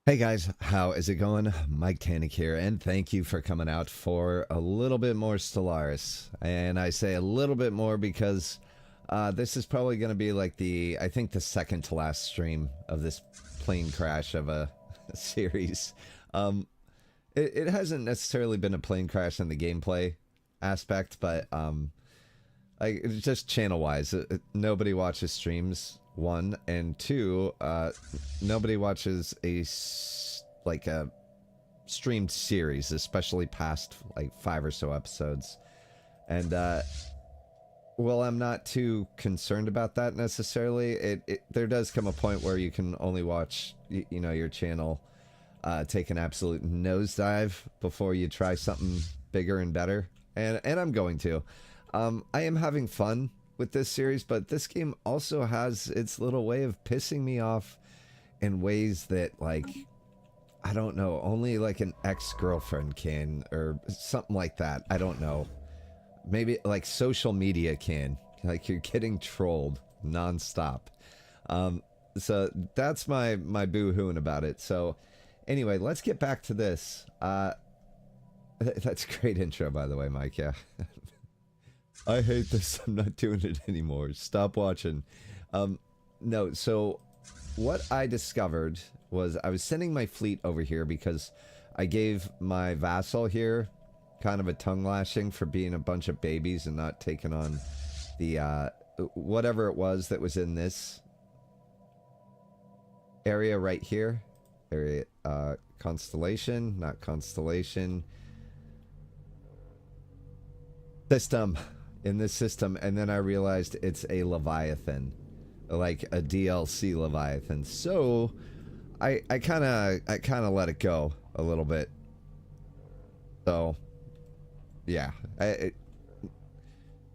Hey guys, how is it going? Mike Tannick here, and thank you for coming out for a little bit more Stellaris. And I say a little bit more because this is probably going to be like I think the second to last stream of this plane crash of a series. It hasn't necessarily been a plane crash in the gameplay aspect, but just channel-wise, nobody watches streams. One and two, nobody watches a streamed series, especially past like 5 or so episodes. And well, I'm not too concerned about that necessarily. There does come a point where you can only watch your channel take an absolute nosedive before you try something bigger and better. And I'm going to. I am having fun with this series, but this game also has its little way of pissing me off in ways that, like, I don't know, only like an ex-girlfriend can, or something like that. I don't know. Maybe like social media can. Like, you're getting trolled nonstop. So that's my boo-hooing about it. So anyway, let's get back to this. That's a great intro, by the way, Mike. Yeah. I hate this. I'm not doing it anymore. Stop watching. No, so what I discovered was I was sending my fleet over here because I gave my vassal here kind of a tongue lashing for being a bunch of babies and not taking on the whatever it was that was in this area right here. Area constellation, not constellation. System. In this system, and then I realized it's a Leviathan, like a DLC Leviathan. So I kind of let it go a little bit. So yeah,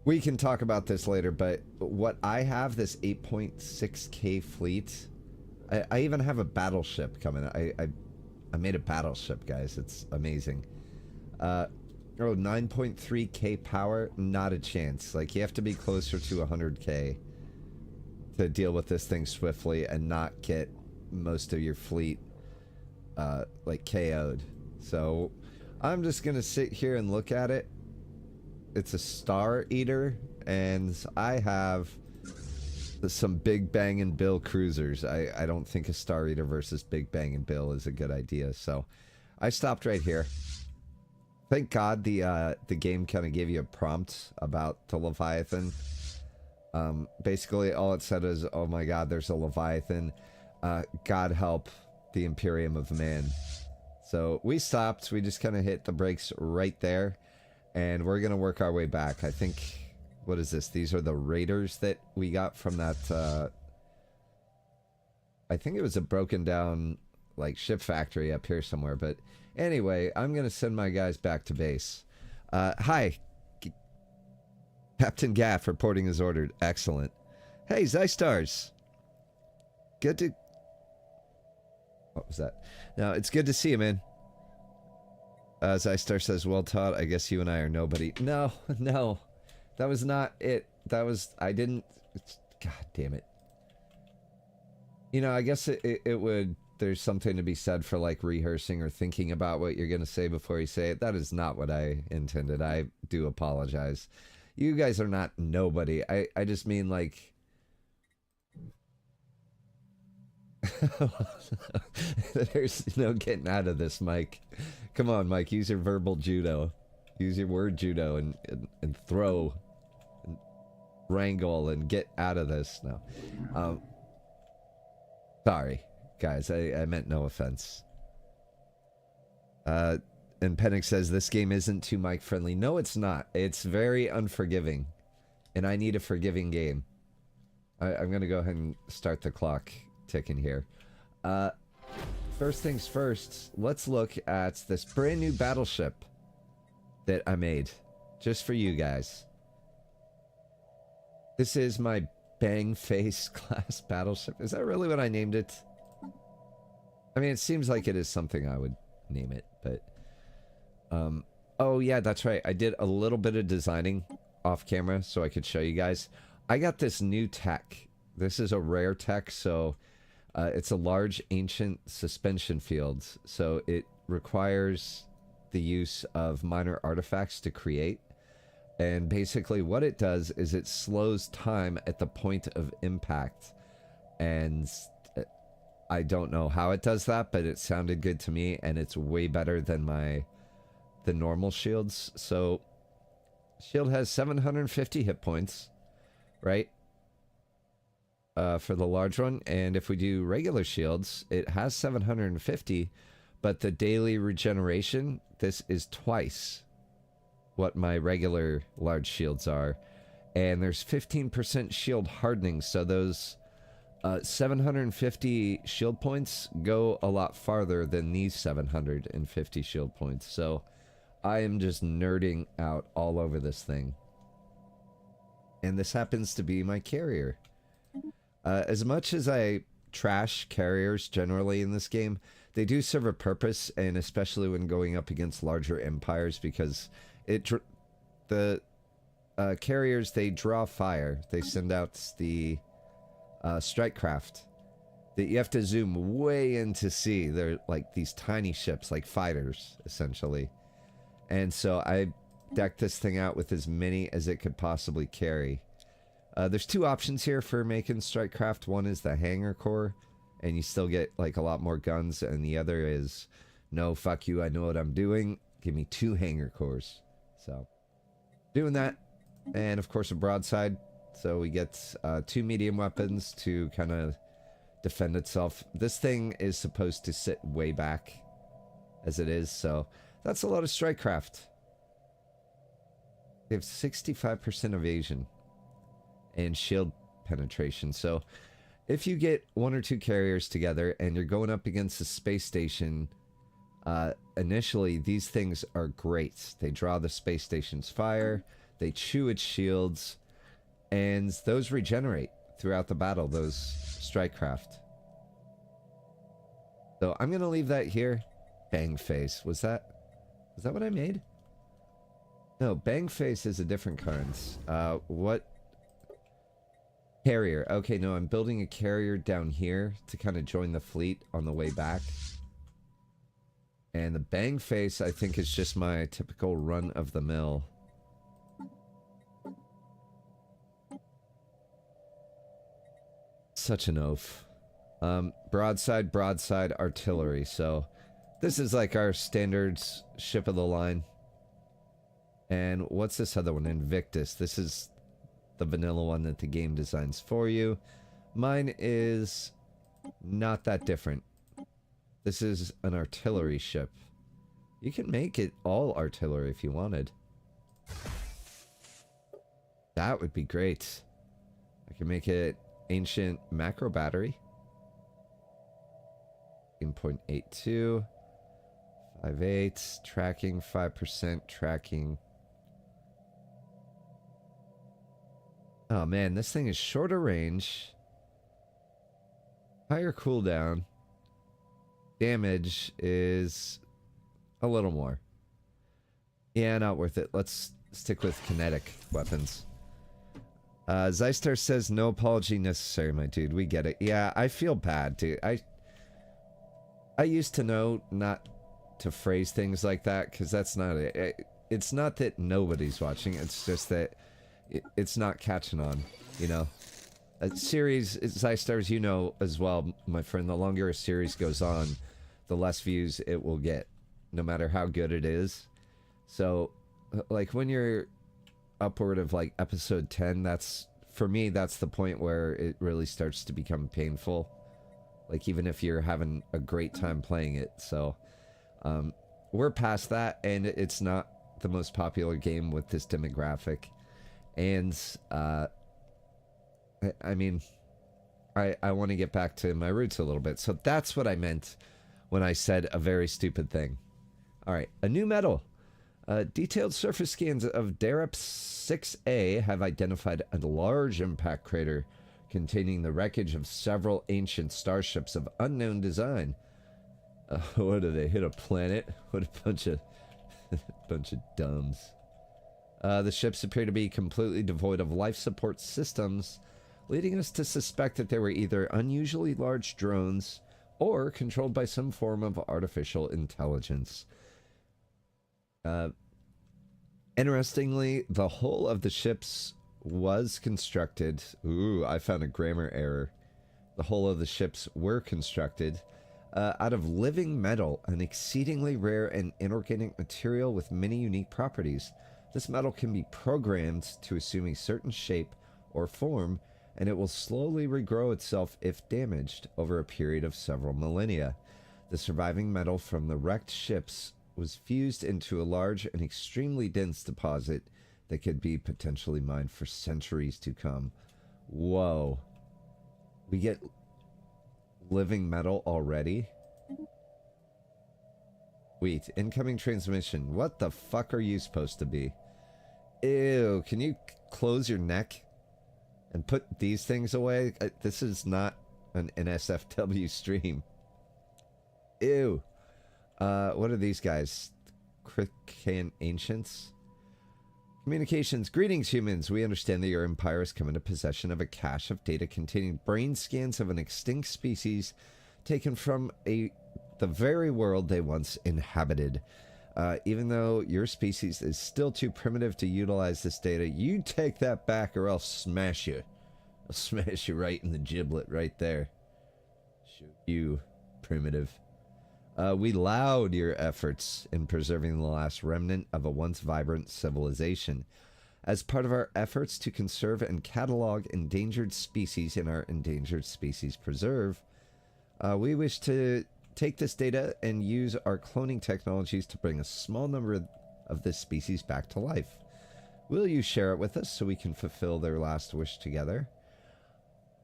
we can talk about this later. But what I have, this 8.6K fleet, I even have a battleship coming. I made a battleship, guys. It's amazing. Oh, 9.3k power? Not a chance. Like, you have to be closer to 100k to deal with this thing swiftly and not get most of your fleet, like, KO'd. So, I'm just gonna sit here and look at it. It's a Star Eater, and I have some Big Bang and Bill cruisers. I don't think a Star Eater versus Big Bang and Bill is a good idea, so I stopped right here. Thank God the game kind of gave you a prompt about the Leviathan. Basically, all it said is, "Oh my God, there's a Leviathan. God help the Imperium of Man." So we stopped. We just kind of hit the brakes right there, and we're gonna work our way back. I think, what is this? These are the raiders that we got from that. I think it was a broken down like ship factory up here somewhere, but. Anyway, I'm going to send my guys back to base. Hi. Captain Gaff reporting as ordered. Excellent. Hey, Zystars. Good to... What was that? No, it's good to see you, man. Zystar says, well taught. I guess you and I are nobody. No, no. That was not it. That was... I didn't... God damn it. You know, I guess it would... There's something to be said for, like, rehearsing or thinking about what you're going to say before you say it. That is not what I intended. I do apologize. You guys are not nobody. I just mean, like... There's no getting out of this, Mike. Come on, Mike. Use your verbal judo. Use your word judo and throw and wrangle and get out of this. No. Sorry. Guys, I meant no offense. And Pennick says, this game isn't too Mike-friendly. No, it's not. It's very unforgiving. And I need a forgiving game. I'm going to go ahead and start the clock ticking here. First things first, let's look at this brand new battleship that I made. Just for you guys. This is my Bang Face class battleship. Is that really what I named it? I mean, it seems like it is something I would name it, but... oh, yeah, that's right. I did a little bit of designing off camera so I could show you guys. I got this new tech. This is a rare tech, so It's a large ancient suspension field, so it requires the use of minor artifacts to create. And basically what it does is it slows time at the point of impact. And I don't know how it does that, but it sounded good to me, and it's way better than the normal shields. So shield has 750 hit points, right? For the large one. And if we do regular shields, it has 750, but the daily regeneration, this is twice what my regular large shields are. And there's 15% shield hardening, so those 750 shield points go a lot farther than these 750 shield points. So I am just nerding out all over this thing. And this happens to be my carrier. As much as I trash carriers generally in this game, they do serve a purpose, and especially when going up against larger empires, because the carriers, they draw fire. They send out the strike craft that you have to zoom way in to see. They're like these tiny ships, like fighters, essentially. And so I decked this thing out with as many as it could possibly carry. There's two options here for making strike craft. One is the hangar core, and you still get like a lot more guns, and the other is, no, fuck you, I know what I'm doing, give me 2 hangar cores. So doing that, and of course a broadside, so we get 2 medium weapons to kind of defend itself. This thing is supposed to sit way back as it is, so that's a lot of strike craft. They have 65% evasion and shield penetration. So if you get 1 or 2 carriers together and you're going up against a space station, initially these things are great. They draw the space station's fire, they chew its shields, and those regenerate throughout the battle, those strike craft. So I'm gonna leave that here. Bang face. Was that what I made? No, bang face is a different kind. What? Carrier. Okay, no, I'm building a carrier down here to kind of join the fleet on the way back. And the bang face, I think, is just my typical run-of-the-mill. Such an oaf. Broadside, broadside, artillery. So this is like our standard ship of the line. And what's this other one? Invictus. This is the vanilla one that the game designs for you. Mine is not that different. This is an artillery ship. You can make it all artillery if you wanted. That would be great. I can make it ancient macro battery. 18.82. 5.8. Tracking 5%. Tracking. Oh man, this thing is shorter range. Higher cooldown. Damage is a little more. Yeah, not worth it. Let's stick with kinetic weapons. Zystar says, no apology necessary, my dude. We get it. Yeah, I feel bad, dude. I used to know not to phrase things like that, because that's not it. It's not that nobody's watching. It's just that it's not catching on, you know? A series, Zystar, you know as well, my friend, the longer a series goes on, the less views it will get, no matter how good it is. So, like, when you're upward of, like, episode 10, that's, for me, that's the point where it really starts to become painful. Like, even if you're having a great time playing it. So, we're past that, and it's not the most popular game with this demographic. And, I mean, I want to get back to my roots a little bit. So that's what I meant when I said a very stupid thing. Alright, a new medal. Detailed surface scans of Darep 6A have identified a large impact crater containing the wreckage of several ancient starships of unknown design. What do they hit a planet? What a bunch of dumbs. The ships appear to be completely devoid of life support systems, leading us to suspect that they were either unusually large drones or controlled by some form of artificial intelligence. Interestingly, the hull of the ships was constructed... Ooh, I found a grammar error. The hull of the ships were constructed out of living metal, an exceedingly rare and inorganic material with many unique properties. This metal can be programmed to assume a certain shape or form, and it will slowly regrow itself if damaged over a period of several millennia. The surviving metal from the wrecked ships was fused into a large and extremely dense deposit that could be potentially mined for centuries to come. Whoa. We get living metal already? Wait, incoming transmission. What the fuck are you supposed to be? Ew, can you close your neck and put these things away? This is not an NSFW stream. Ew. What are these guys? Crican Ancients? Communications. Greetings, humans. We understand that your empire has come into possession of a cache of data containing brain scans of an extinct species taken from the very world they once inhabited. Even though your species is still too primitive to utilize this data, you take that back or I'll smash you. I'll smash you right in the giblet right there. You, primitive. We laud your efforts in preserving the last remnant of a once vibrant civilization. As part of our efforts to conserve and catalog endangered species in our Endangered Species Preserve, we wish to take this data and use our cloning technologies to bring a small number of this species back to life. Will you share it with us so we can fulfill their last wish together?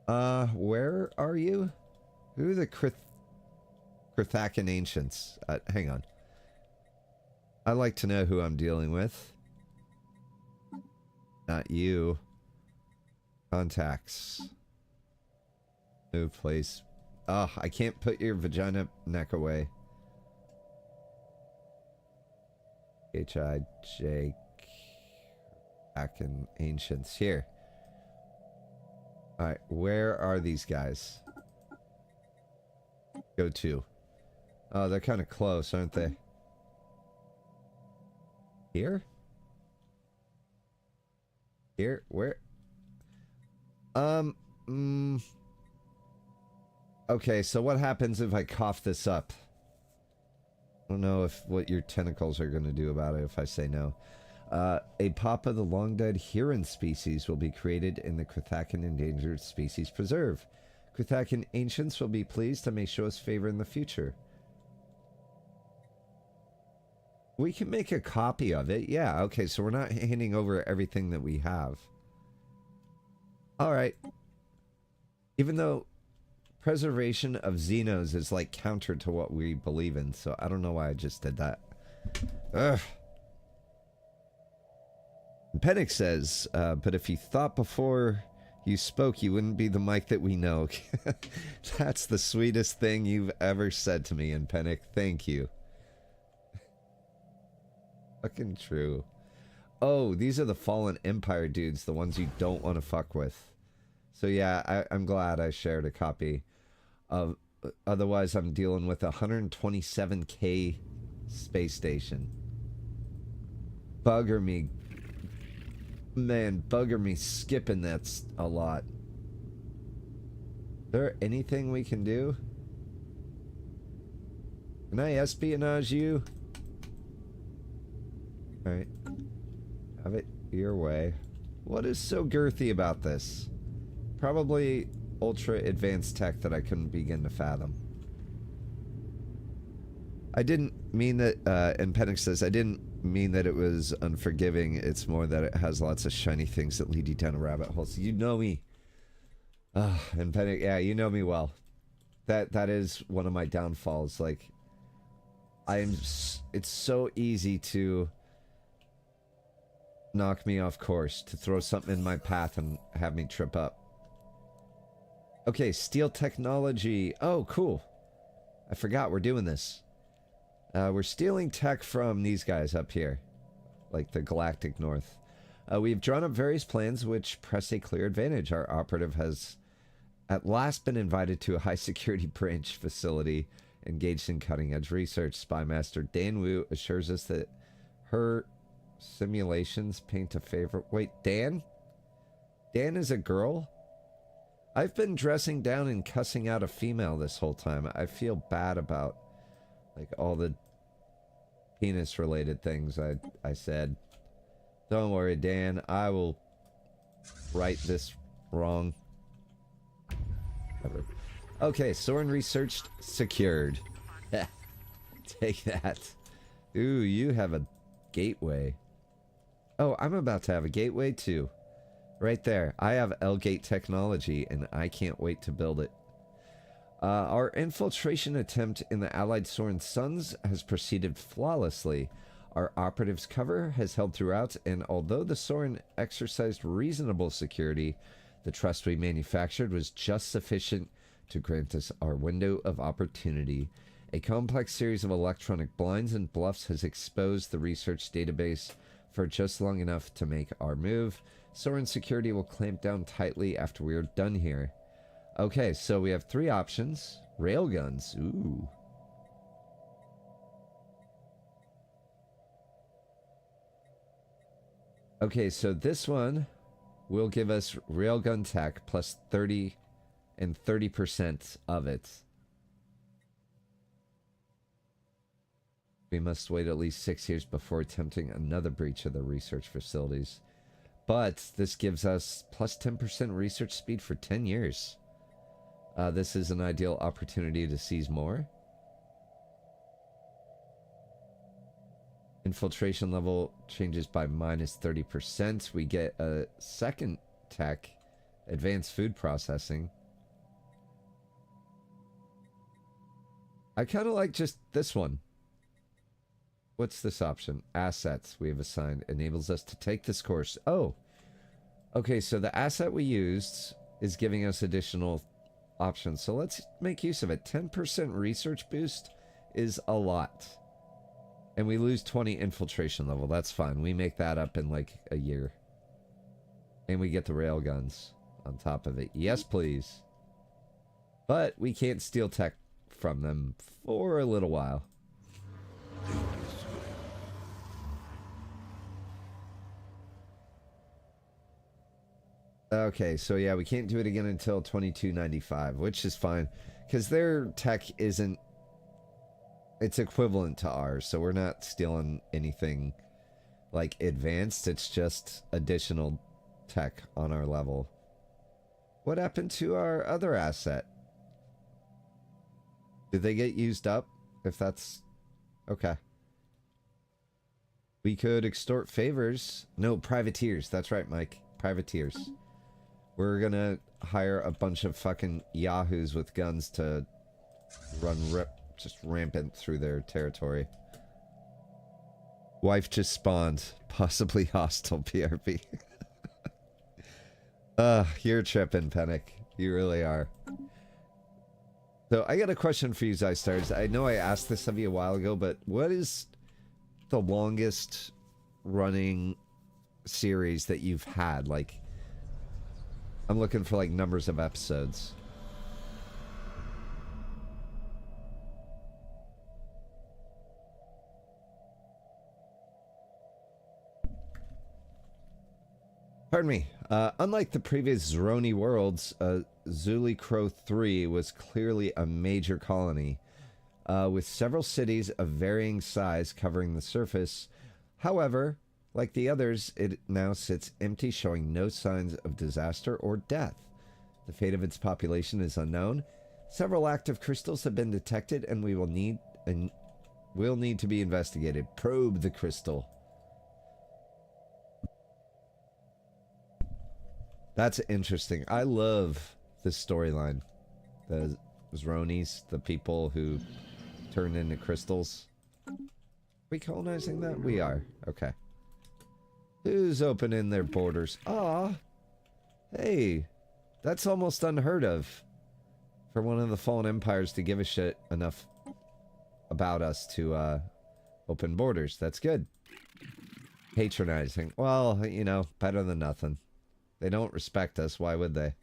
Where are you? Who are the Krithakan Ancients? Hang on. I'd like to know who I'm dealing with. Not you. Contacts. Move place. Oh, I can't put your vagina neck away. H-I-J... Krithakan Ancients. Here. Alright, where are these guys? Go to. Oh, they're kind of close, aren't they? Here? Here? Where? Okay, so what happens if I cough this up? I don't know what your tentacles are going to do about it if I say no. A pop of the long-dead Huron species will be created in the Krithakan Endangered Species Preserve. Krithakan Ancients will be pleased and may show us favor in the future. We can make a copy of it. Yeah, okay, so we're not handing over everything that we have. Alright. Even though preservation of Xenos is like counter to what we believe in, so I don't know why I just did that. Ugh. Pennick says, but if you thought before you spoke, you wouldn't be the Mike that we know. That's the sweetest thing you've ever said to me, and Pennick, thank you. Fucking true. Oh, these are the Fallen Empire dudes, the ones you don't want to fuck with. So yeah, I'm glad I shared a copy of... Otherwise, I'm dealing with a 127K space station. Bugger me. Man, bugger me skipping that's a lot. Is there anything we can do? Can I espionage you? Alright. Have it your way. What is so girthy about this? Probably ultra advanced tech that I couldn't begin to fathom. I didn't mean that, and Pennick says, I didn't mean that it was unforgiving. It's more that it has lots of shiny things that lead you down a rabbit hole. So you know me. And Pennick, yeah, you know me well. That is one of my downfalls. Like, it's so easy to knock me off course, to throw something in my path and have me trip up. Okay, steel technology. Oh, cool. I forgot we're doing this. We're stealing tech from these guys up here. Like the Galactic North. We've drawn up various plans which press a clear advantage. Our operative has at last been invited to a high-security branch facility engaged in cutting-edge research. Spymaster Dan Wu assures us that her simulations paint a favorite... Wait, Dan? Dan is a girl? I've been dressing down and cussing out a female this whole time. I feel bad about, like, all the penis-related things I said. Don't worry, Dan. I will right this wrong. Whatever. Okay, Soren researched, secured. Take that. Ooh, you have a gateway. Oh, I'm about to have a gateway too. Right there. I have L-Gate technology, and I can't wait to build it. Our infiltration attempt in the Allied Soren Suns has proceeded flawlessly. Our operative's cover has held throughout, and although the Soren exercised reasonable security, the trust we manufactured was just sufficient to grant us our window of opportunity. A complex series of electronic blinds and bluffs has exposed the research database for just long enough to make our move. Soren security will clamp down tightly after we are done here. Okay, so we have 3 options. Railguns. Ooh. Okay, so this one will give us railgun tech plus 30 and 30% of it. We must wait at least 6 years before attempting another breach of the research facilities. But this gives us plus 10% research speed for 10 years. This is an ideal opportunity to seize more. Infiltration level changes by minus 30%. We get a second tech, advanced food processing. I kind of like just this one. What's this option? Assets we have assigned enables us to take this course. Oh, okay, so the asset we used is giving us additional options. So let's make use of it. 10% research boost is a lot. And we lose 20 infiltration level. That's fine. We make that up in like a year. And we get the railguns on top of it. Yes, please. But we can't steal tech from them for a little while. Okay, so yeah, we can't do it again until 2295, which is fine. Because their tech isn't... It's equivalent to ours, so we're not stealing anything, like, advanced. It's just additional tech on our level. What happened to our other asset? Did they get used up? If that's... Okay. We could extort favors. No, privateers. That's right, Mike. Privateers. We're gonna hire a bunch of fucking yahoos with guns to run just rampant through their territory. Wife just spawned. Possibly hostile PRP. You're tripping, Panic. You really are. So, I got a question for you, Zystars. I know I asked this of you a while ago, but what is the longest running series that you've had? Like, I'm looking for, like, numbers of episodes. Pardon me. Unlike the previous Zroni worlds, Zuli Crow 3 was clearly a major colony, with several cities of varying size covering the surface. However, like the others, it now sits empty, showing no signs of disaster or death. The fate of its population is unknown. Several active crystals have been detected, and will need to be investigated. Probe the crystal. That's interesting. I love this storyline. The Zronis, the people who turn into crystals. Are we colonizing that? We are. Okay. Who's opening their borders? Ah, hey, that's almost unheard of for one of the fallen empires to give a shit enough about us to open borders. That's good. Patronizing. Well, you know, better than nothing. They don't respect us. Why would they?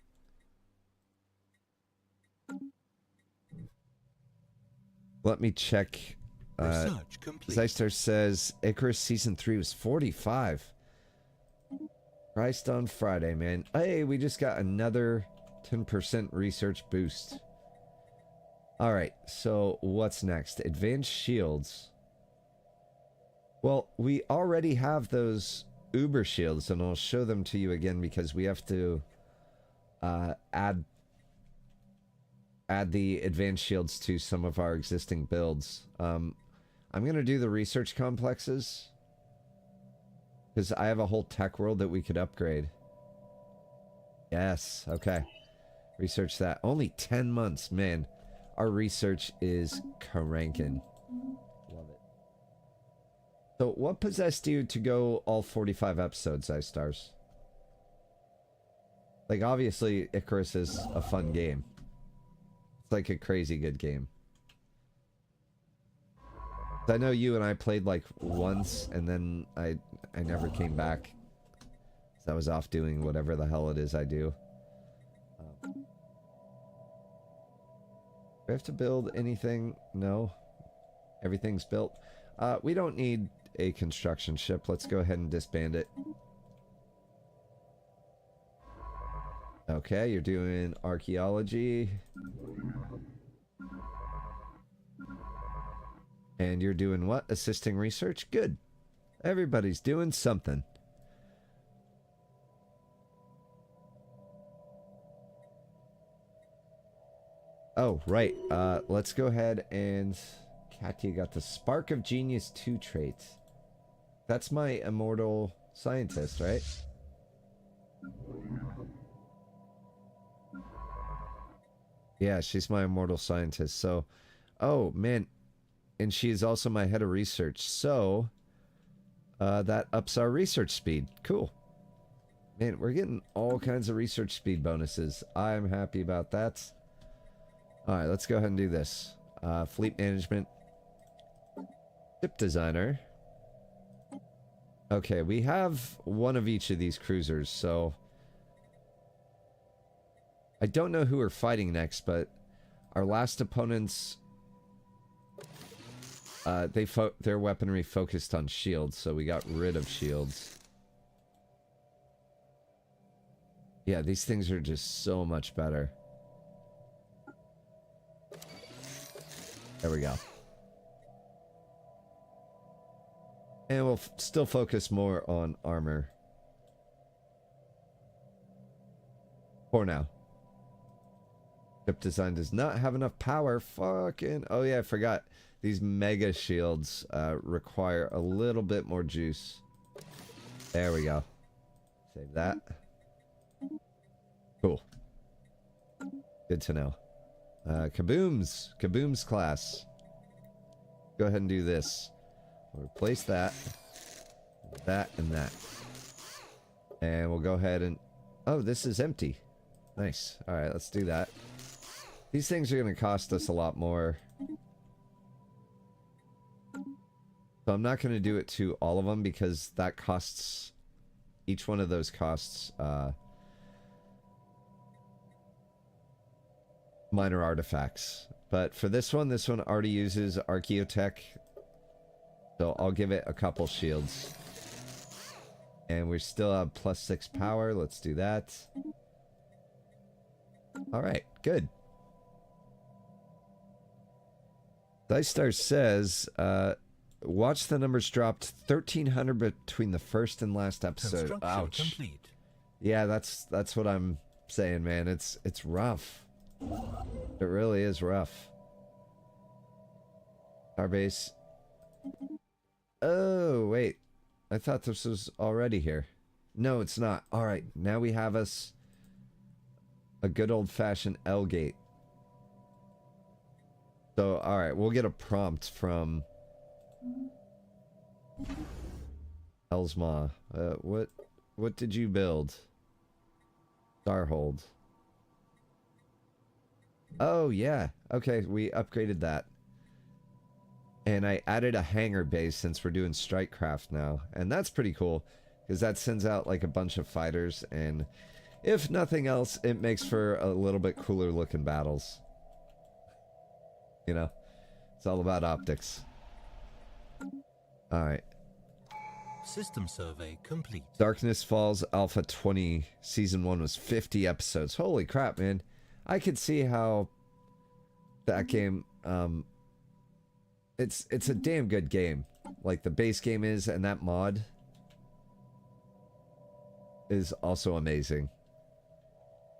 Let me check. Zeistar says Icarus Season 3 was 45. Priced on Friday, man. Hey, we just got another 10% research boost. Alright, so what's next? Advanced shields. Well, we already have those Uber shields, and I'll show them to you again because we have to add the advanced shields to some of our existing builds. I'm going to do the research complexes because I have a whole tech world that we could upgrade. Yes, okay. Research that. Only 10 months, man. Our research is cranking. Love it. So, what possessed you to go all 45 episodes, Ice Stars? Like, obviously, Icarus is a fun game. It's like a crazy good game. I know you and I played like once, and then I never came back. I was off doing whatever the hell it is I do. Do we have to build anything? No. Everything's built. We don't need a construction ship. Let's go ahead and disband it. Okay, you're doing archaeology. And you're doing what? Assisting research? Good. Everybody's doing something. Oh, right. Let's go ahead and... Katya got the Spark of Genius 2 trait. That's my immortal scientist, right? Yeah, she's my immortal scientist, so... Oh, man. And she is also my head of research, so... that ups our research speed. Cool. Man, we're getting all kinds of research speed bonuses. I'm happy about that. Alright, let's go ahead and do this. Fleet management. Ship designer. Okay, we have one of each of these cruisers, so... I don't know who we're fighting next, but... Our last opponents... their weaponry focused on shields, so we got rid of shields. Yeah, these things are just so much better. There we go. And we'll still focus more on armor. For now. Ship design does not have enough power. Fucking... Oh yeah, I forgot. These mega shields require a little bit more juice. There we go. Save that. Cool. Good to know. Kabooms. Kabooms class. Go ahead and do this. We'll replace that. That and that. And we'll go ahead and... Oh, this is empty. Nice. Alright, let's do that. These things are going to cost us a lot more. So I'm not going to do it to all of them because that costs... Each one of those costs... minor artifacts. But for this one already uses Archaeotech. So I'll give it a couple shields. And we still have +6 power. Let's do that. Alright, good. Dicestar says, watch the numbers dropped 1,300 between the first and last episode. Ouch. Complete. Yeah, that's what I'm saying, man. It's rough. It really is rough. Our base. Oh, wait. I thought this was already here. No, it's not. Alright, now we have us a good old-fashioned L gate. So, alright, we'll get a prompt from Elsma. What did you build? Starhold. Oh, yeah. Okay, we upgraded that. And I added a hangar base since we're doing strikecraft now. And that's pretty cool, because that sends out like a bunch of fighters, and if nothing else, it makes for a little bit cooler looking battles. You know? It's all about optics. Alright. System survey complete. Darkness Falls Alpha 20 Season 1 was 50 episodes. Holy crap, man. I could see how that game, it's a damn good game. Like the base game is, and that mod is also amazing.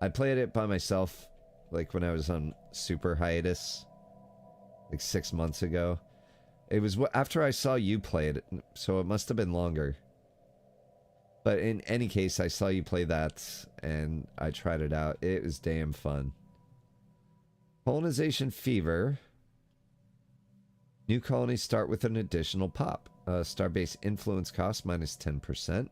I played it by myself, like when I was on super hiatus, like 6 months ago. It was after I saw you play it, so it must have been longer. But in any case, I saw you play that, and I tried it out. It was damn fun. Colonization fever. New colonies start with an additional pop. Starbase influence cost minus 10%.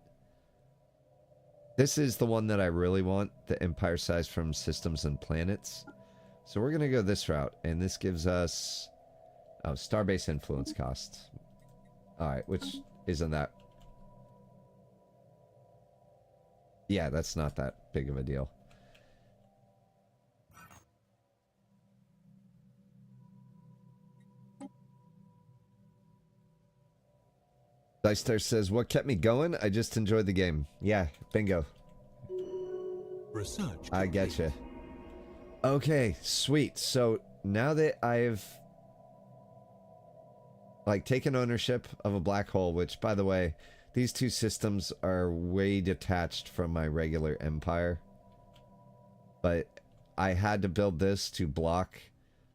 This is the one that I really want, the empire size from systems and planets. So we're going to go this route, and this gives us... Oh, starbase influence cost. Alright, which isn't that... Yeah, that's not that big of a deal. Dicester says, what kept me going? I just enjoyed the game. Yeah, bingo. Research. I getcha. Okay, sweet. So now that I've like taken ownership of a black hole, which by the way, these two systems are way detached from my regular empire. But I had to build this to block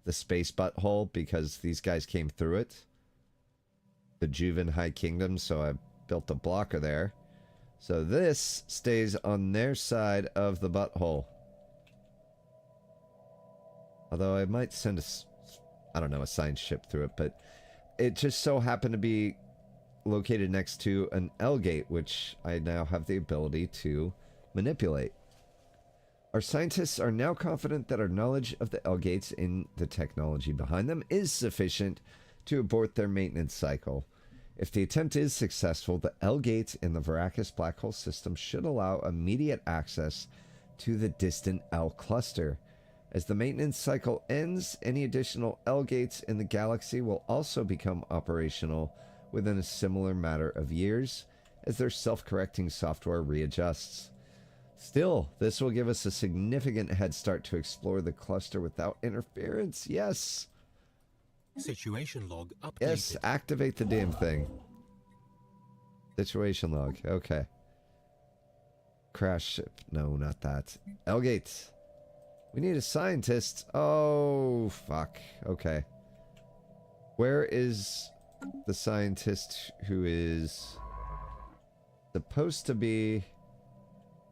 the space butthole because these guys came through it. The Juven High Kingdom, so I built a blocker there. So this stays on their side of the butthole. Although I might send I don't know, a science ship through it, but it just so happened to be located next to an L gate, which I now have the ability to manipulate. Our scientists are now confident that our knowledge of the L gates and the technology behind them is sufficient to abort their maintenance cycle. If the attempt is successful, the L gates in the Veracis black hole system should allow immediate access to the distant L cluster. As the maintenance cycle ends, any additional L gates in the galaxy will also become operational within a similar matter of years as their self-correcting software readjusts. Still, this will give us a significant head start to explore the cluster without interference. Yes! Situation log updated. Yes, activate the damn thing. Situation log, okay. Crash ship. No, not that. L gates. We need a scientist. Oh, fuck. Okay. Where is the scientist who is supposed to be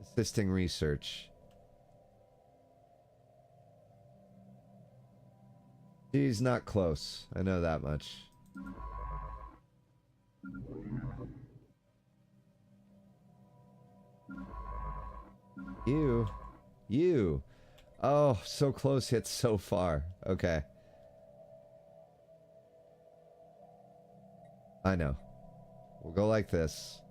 assisting research? She's not close. I know that much. You. You. Oh, so close yet so far. Okay. I know. We'll go like this.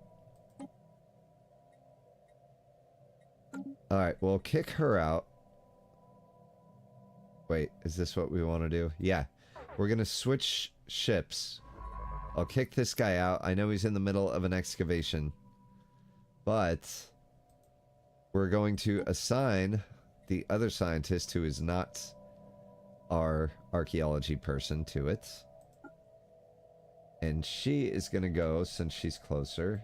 Alright, we'll kick her out. Wait, is this what we want to do? Yeah. We're gonna switch ships. I'll kick this guy out. I know he's in the middle of an excavation. But we're going to assign the other scientist who is not our archaeology person to it. And she is going to go, since she's closer,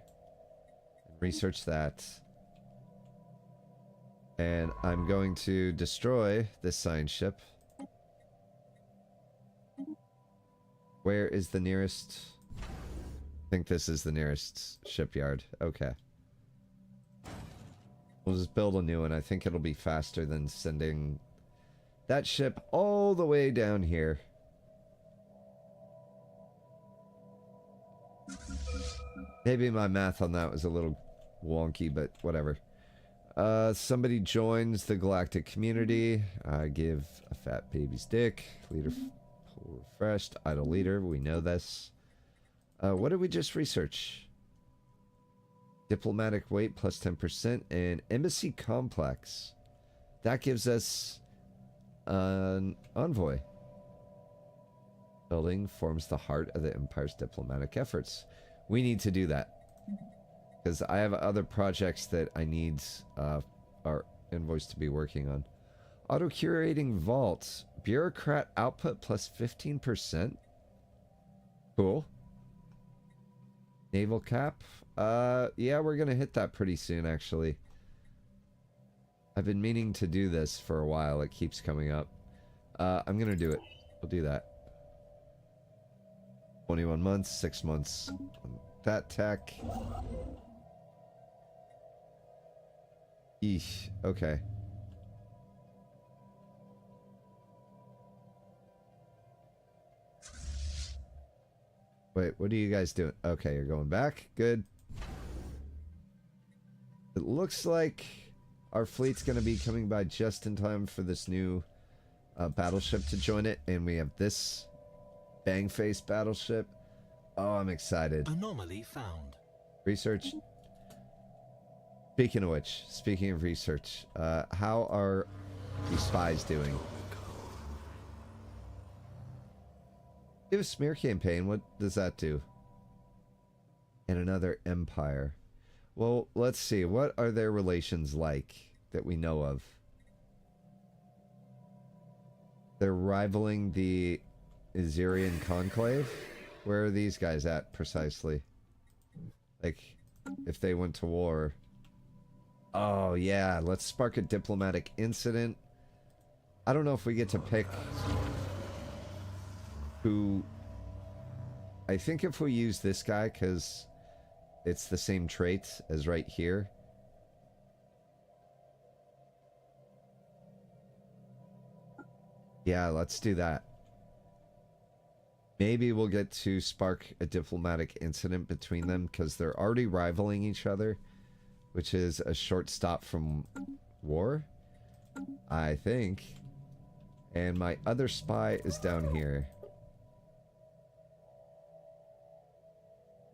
and research that. And I'm going to destroy this science ship. Where is the nearest? I think this is the nearest shipyard. Okay. We'll just build a new one. I think it'll be faster than sending that ship all the way down here. Maybe my math on that was a little wonky, but whatever. Somebody joins the galactic community. I give a fat baby's dick. Leader Tool refreshed. Idle leader. We know this. What did we just research? Diplomatic weight plus 10% and embassy complex. That gives us an envoy. Building forms the heart of the Empire's diplomatic efforts. We need to do that. Because I have other projects that I need our envoys to be working on. Auto-curating vault. Bureaucrat output plus 15%. Cool. Naval cap. Yeah, we're going to hit that pretty soon, actually. I've been meaning to do this for a while. It keeps coming up. I'm going to do it. We'll do that. 21 months, 6 months. That tech. Eesh. Okay. Wait, what are you guys doing? Okay, you're going back. Good. It looks like our fleet's going to be coming by just in time for this new battleship to join it. And we have this bang-face battleship. Oh, I'm excited. Anomaly found. Research. Speaking of which, speaking of research, how are the spies doing? Do a smear campaign. What does that do? And another empire. Well, let's see. What are their relations like that we know of? They're rivaling the Azerian Conclave? Where are these guys at precisely? Like, if they went to war. Oh, yeah. Let's spark a diplomatic incident. I don't know if we get to pick who... I think if we use this guy, because it's the same traits as right here. Yeah, let's do that. Maybe we'll get to spark a diplomatic incident between them, because they're already rivaling each other, which is a short stop from war, I think. And my other spy is down here.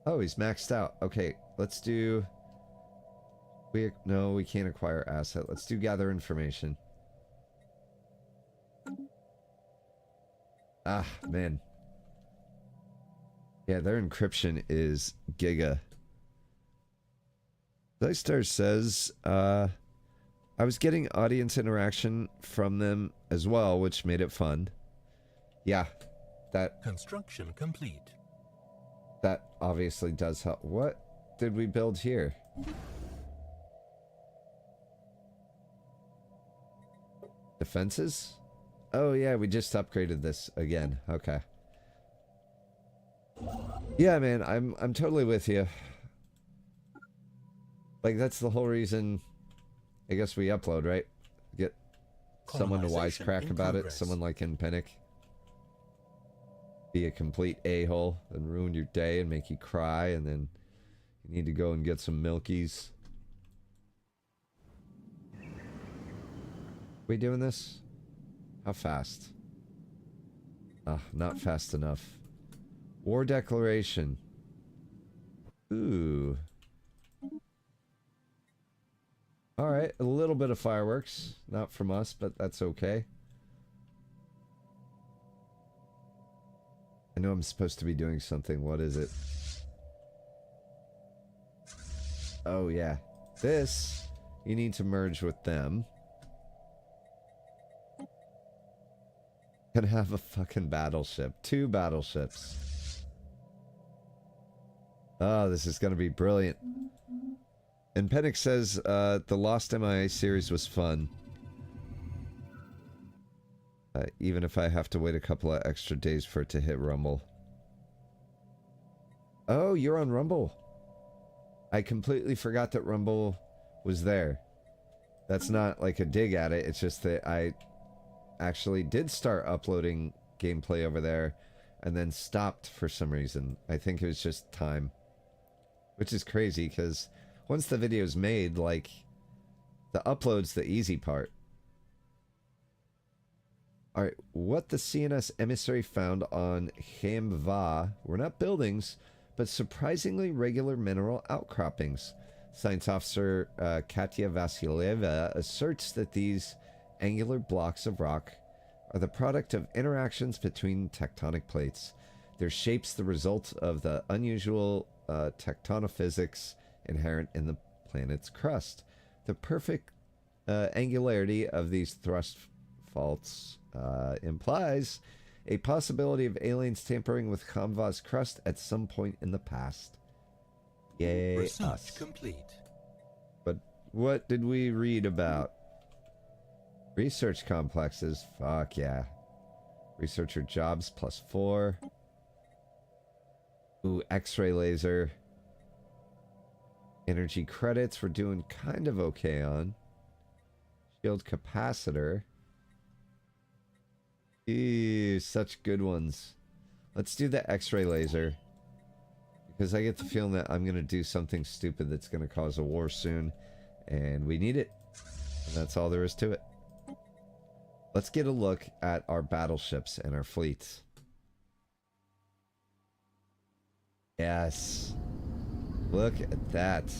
Oh, he's maxed out. Okay, let's do... No, we can't acquire asset. Let's do gather information. Ah, man. Yeah, their encryption is giga. Zystar says, I was getting audience interaction from them as well, which made it fun. Yeah, that... Construction complete. That obviously does help. What did we build here? Defenses? Oh yeah, we just upgraded this again. Okay. Yeah, man, I'm totally with you. Like, that's the whole reason I guess we upload, right? Get someone to wisecrack about it, someone like Inpenic. Be a complete a-hole and ruin your day and make you cry, and then you need to go and get some milkies. We doing this? How fast? Ah, not fast enough. War declaration. Ooh. Alright, a little bit of fireworks. Not from us, but that's okay. I know I'm supposed to be doing something. What is it? Oh, yeah. This, you need to merge with them. Gonna have a fucking battleship. 2 battleships. Oh, this is gonna be brilliant. And Penix says, the Lost MIA series was fun. Even if I have to wait a couple of extra days for it to hit Rumble. Oh, you're on Rumble. I completely forgot that Rumble was there. That's not like a dig at it. It's just that I actually did start uploading gameplay over there and then stopped for some reason. I think it was just time. Which is crazy because once the video's made, like, the upload's the easy part. Alright, what the CNS emissary found on Hamva were not buildings, but surprisingly regular mineral outcroppings. Science officer Katya Vasilyeva asserts that these angular blocks of rock are the product of interactions between tectonic plates. Their shapes the result of the unusual tectonophysics inherent in the planet's crust. The perfect angularity of these thrust faults implies a possibility of aliens tampering with Hamva's crust at some point in the past. Yay, Research us. complete. But what did we read about? Research complexes. Fuck yeah. Researcher jobs +4. Ooh, X-ray laser. Energy credits we're doing kind of okay on. Shield capacitor. Ew, such good ones. Let's do the X-ray laser. Because I get the feeling that I'm going to do something stupid that's going to cause a war soon. And we need it. And that's all there is to it. Let's get a look at our battleships and our fleets. Yes. Look at that.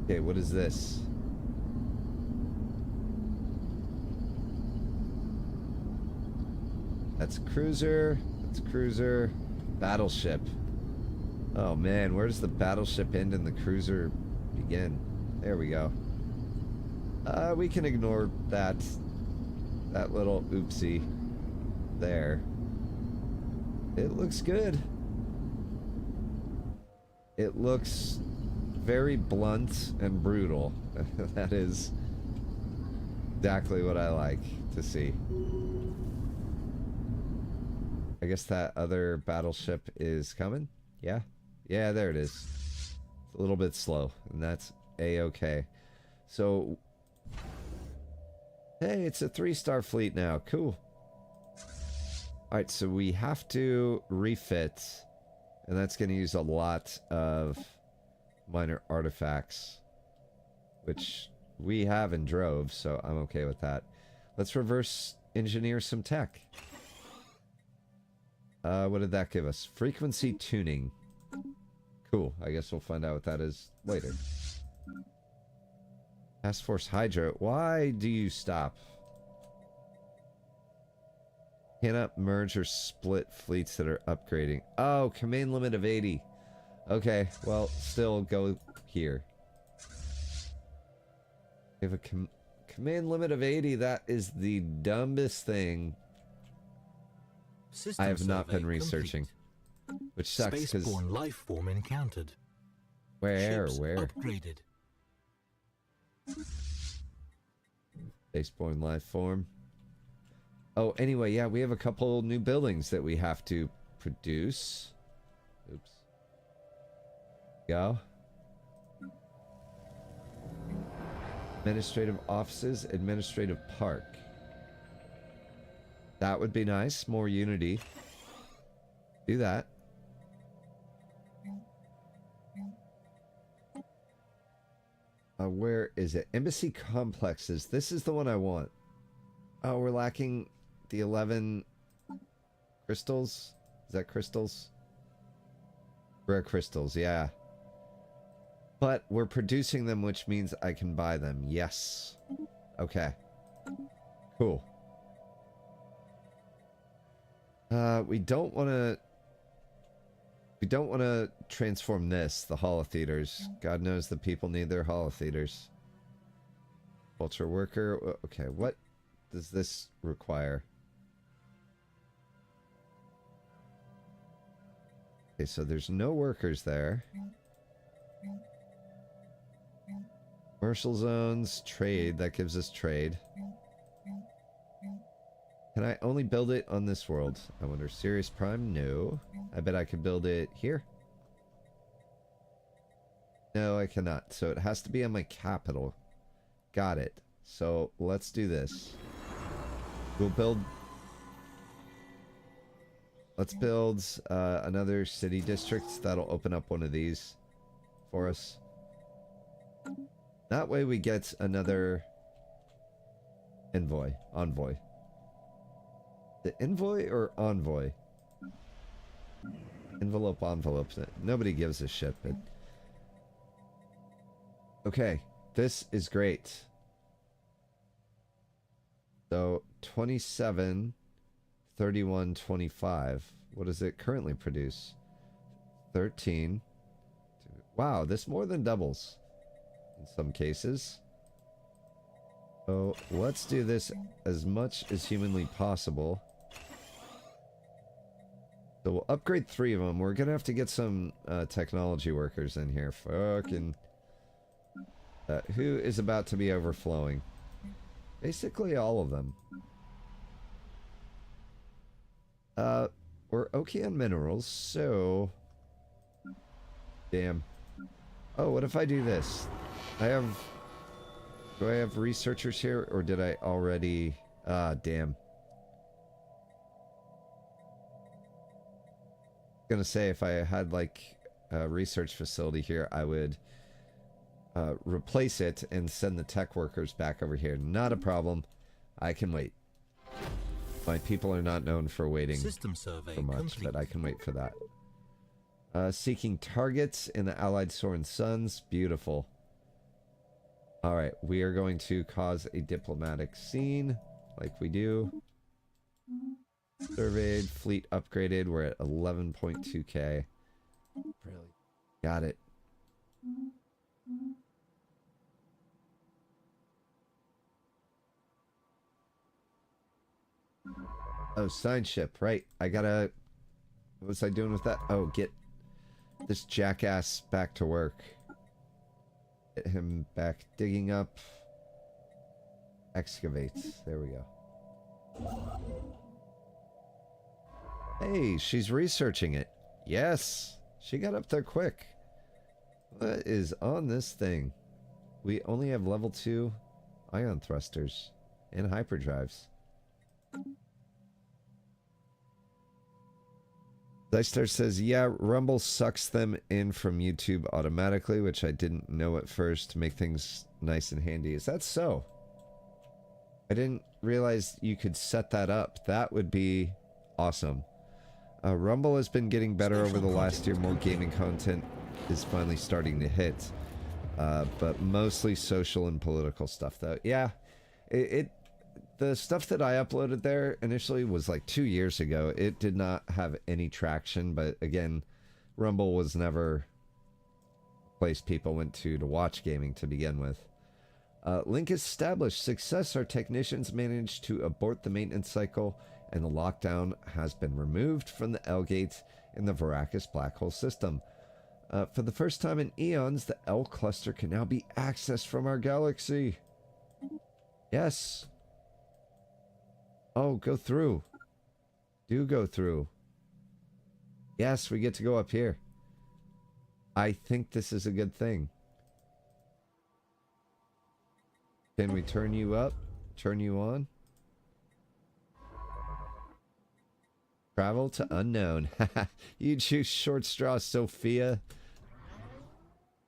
Okay, what is this? That's cruiser. That's cruiser. Battleship. Oh man, where does the battleship end and the cruiser begin? There we go. We can ignore that little oopsie there. It looks good. It looks very blunt and brutal. That is exactly what I like to see. I guess that other battleship is coming. Yeah. Yeah, there it is. It's a little bit slow, and that's a-okay. So, hey, it's a 3-star fleet now. Cool. Alright, so we have to refit, and that's going to use a lot of minor artifacts, which we have in droves, so I'm okay with that. Let's reverse engineer some tech. What did that give us? Frequency tuning. Cool. I guess we'll find out what that is later. Task Force Hydra. Why do you stop? Cannot merge or split fleets that are upgrading. Oh, command limit of 80. Okay, well, still go here. We have a command limit of 80. That is the dumbest thing I have not been researching. Which sucks because Spaceborne life form encountered. Where? Ships upgraded. Spaceborne life form. Oh, anyway, yeah, we have a couple new buildings that we have to produce. Oops. Go. Administrative offices, administrative park. That would be nice. More unity. Do that. Where is it? Embassy complexes. This is the one I want. Oh, we're lacking the 11 crystals. Is that crystals? Rare crystals, yeah. But we're producing them, which means I can buy them. Yes. Okay. Cool. We don't want to transform this, the holotheaters. God knows the people need their holotheaters. Vulture worker. Okay, what does this require? Okay, so there's no workers there. Commercial zones, trade, that gives us trade. Can I only build it on this world? I wonder, Sirius Prime? No. I bet I could build it here. No, I cannot. So it has to be on my capital. Got it. So let's do this. We'll build... Let's build another city district. That'll open up one of these for us. That way we get another envoy. The envoy or envoy? Envelope, envelope. Nobody gives a shit, but... Okay, this is great. So, 27, 31, 25. What does it currently produce? 13. Wow, this more than doubles in some cases. So, let's do this as much as humanly possible. So we'll upgrade 3 of them. We're going to have to get some technology workers in here. Fucking... who is about to be overflowing? Basically all of them. We're okay on minerals, so... Damn. Oh, what if I do this? Do I have researchers here, or did I already... Ah, damn. Gonna say if I had like a research facility here, I would replace it and send the tech workers back over here. Not a problem. I can wait. My people are not known for waiting System survey for much, complete. but I can wait for that. Seeking targets in the Allied Soren Suns. Beautiful. Alright, we are going to cause a diplomatic scene like we do. Surveyed, fleet upgraded. We're at 11.2k. Really? Got it. Oh, sign ship, right. I gotta... What was I doing with that? Oh, get this jackass back to work. Get him back digging up. Excavates. There we go. Hey, she's researching it. Yes, she got up there quick. What is on this thing? We only have level 2 ion thrusters and hyperdrives. Dystar says, yeah, Rumble sucks them in from YouTube automatically, which I didn't know at first to make things nice and handy. Is that so? I didn't realize you could set that up. That would be awesome. Rumble has been getting better over the last year. More gaming content is finally starting to hit. But mostly social and political stuff, though. Yeah, the stuff that I uploaded there initially was like 2 years ago. It did not have any traction, but again, Rumble was never a place people went to watch gaming to begin with. Link established success. Our technicians managed to abort the maintenance cycle, and the lockdown has been removed from the L gate in the Veracis black hole system. For the first time in eons, the L cluster can now be accessed from our galaxy. Yes. Oh, go through. Do go through. Yes, we get to go up here. I think this is a good thing. Can we turn you up? Turn you on? Travel to unknown. You choose short straw, Sophia.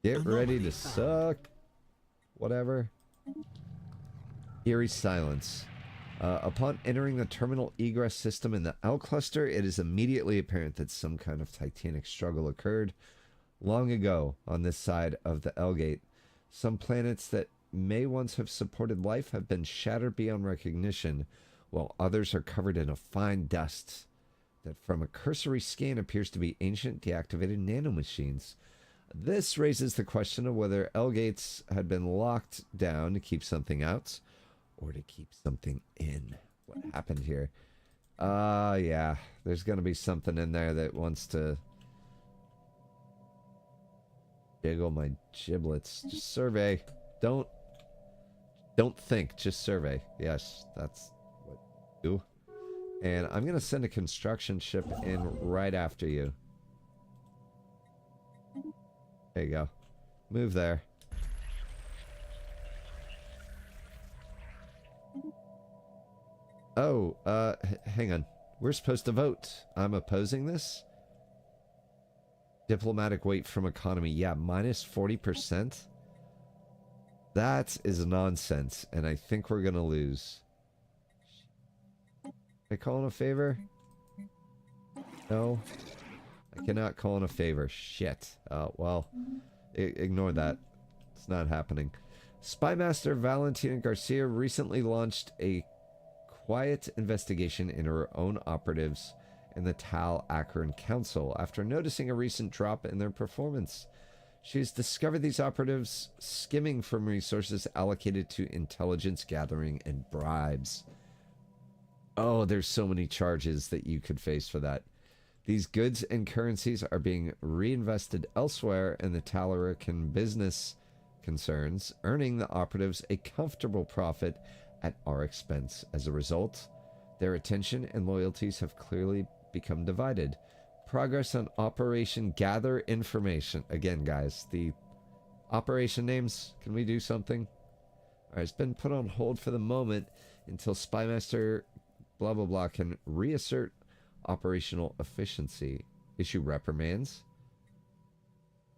Get ready to suck. Whatever. Eerie silence. Upon entering the terminal egress system in the L cluster, it is immediately apparent that some kind of titanic struggle occurred long ago on this side of the L gate. Some planets that may once have supported life have been shattered beyond recognition, while others are covered in a fine dust that from a cursory scan appears to be ancient deactivated nanomachines. This raises the question of whether L gates had been locked down to keep something out or to keep something in. What happened here? Yeah, there's gonna be something in there that wants to jiggle my giblets. Just survey. Don't think, just survey. Yes, that's what you do. And I'm gonna send a construction ship in right after you. There you go. Move there. Oh, hang on. We're supposed to vote. I'm opposing this? Diplomatic weight from economy. Yeah, minus 40%. That is nonsense, and I think we're gonna lose. I call in a favor? No. I cannot call in a favor. Shit. Well, ignore that. It's not happening. Spymaster Valentina Garcia recently launched a quiet investigation into her own operatives and the Tal Akron Council after noticing a recent drop in their performance. She has discovered these operatives skimming from resources allocated to intelligence gathering and bribes. Oh, there's so many charges that you could face for that. These goods and currencies are being reinvested elsewhere in the Talarican business concerns, earning the operatives a comfortable profit at our expense. As a result, their attention and loyalties have clearly become divided. Progress on Operation Gather Information. Again, guys, the operation names, can we do something? Alright, it's been put on hold for the moment until Spymaster blah blah blah can reassert operational efficiency. Issue reprimands.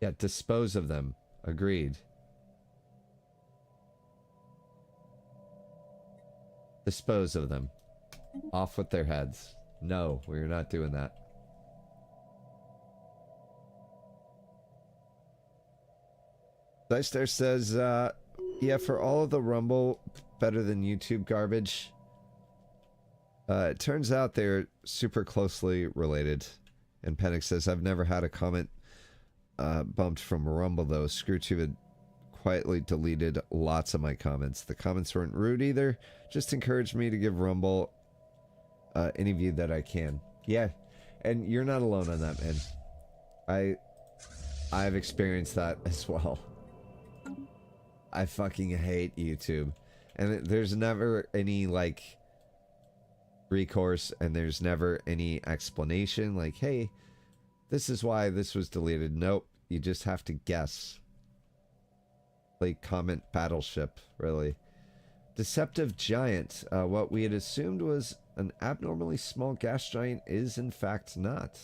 Yeah, dispose of them. Agreed. Dispose of them. Off with their heads. No, we're not doing that. Dicestar says, yeah, for all of the Rumble, better than YouTube garbage. It turns out they're super closely related. And Panic says, I've never had a comment bumped from Rumble, though. Screwtube had quietly deleted lots of my comments. The comments weren't rude either. Just encouraged me to give Rumble any view that I can. Yeah, and you're not alone on that, man. I've experienced that as well. I fucking hate YouTube. And there's never any, like, recourse, and there's never any explanation, like, hey, this is why this was deleted. Nope, you just have to guess. Like, comment Battleship, really. Deceptive Giant. What we had assumed was an abnormally small gas giant is, in fact, not.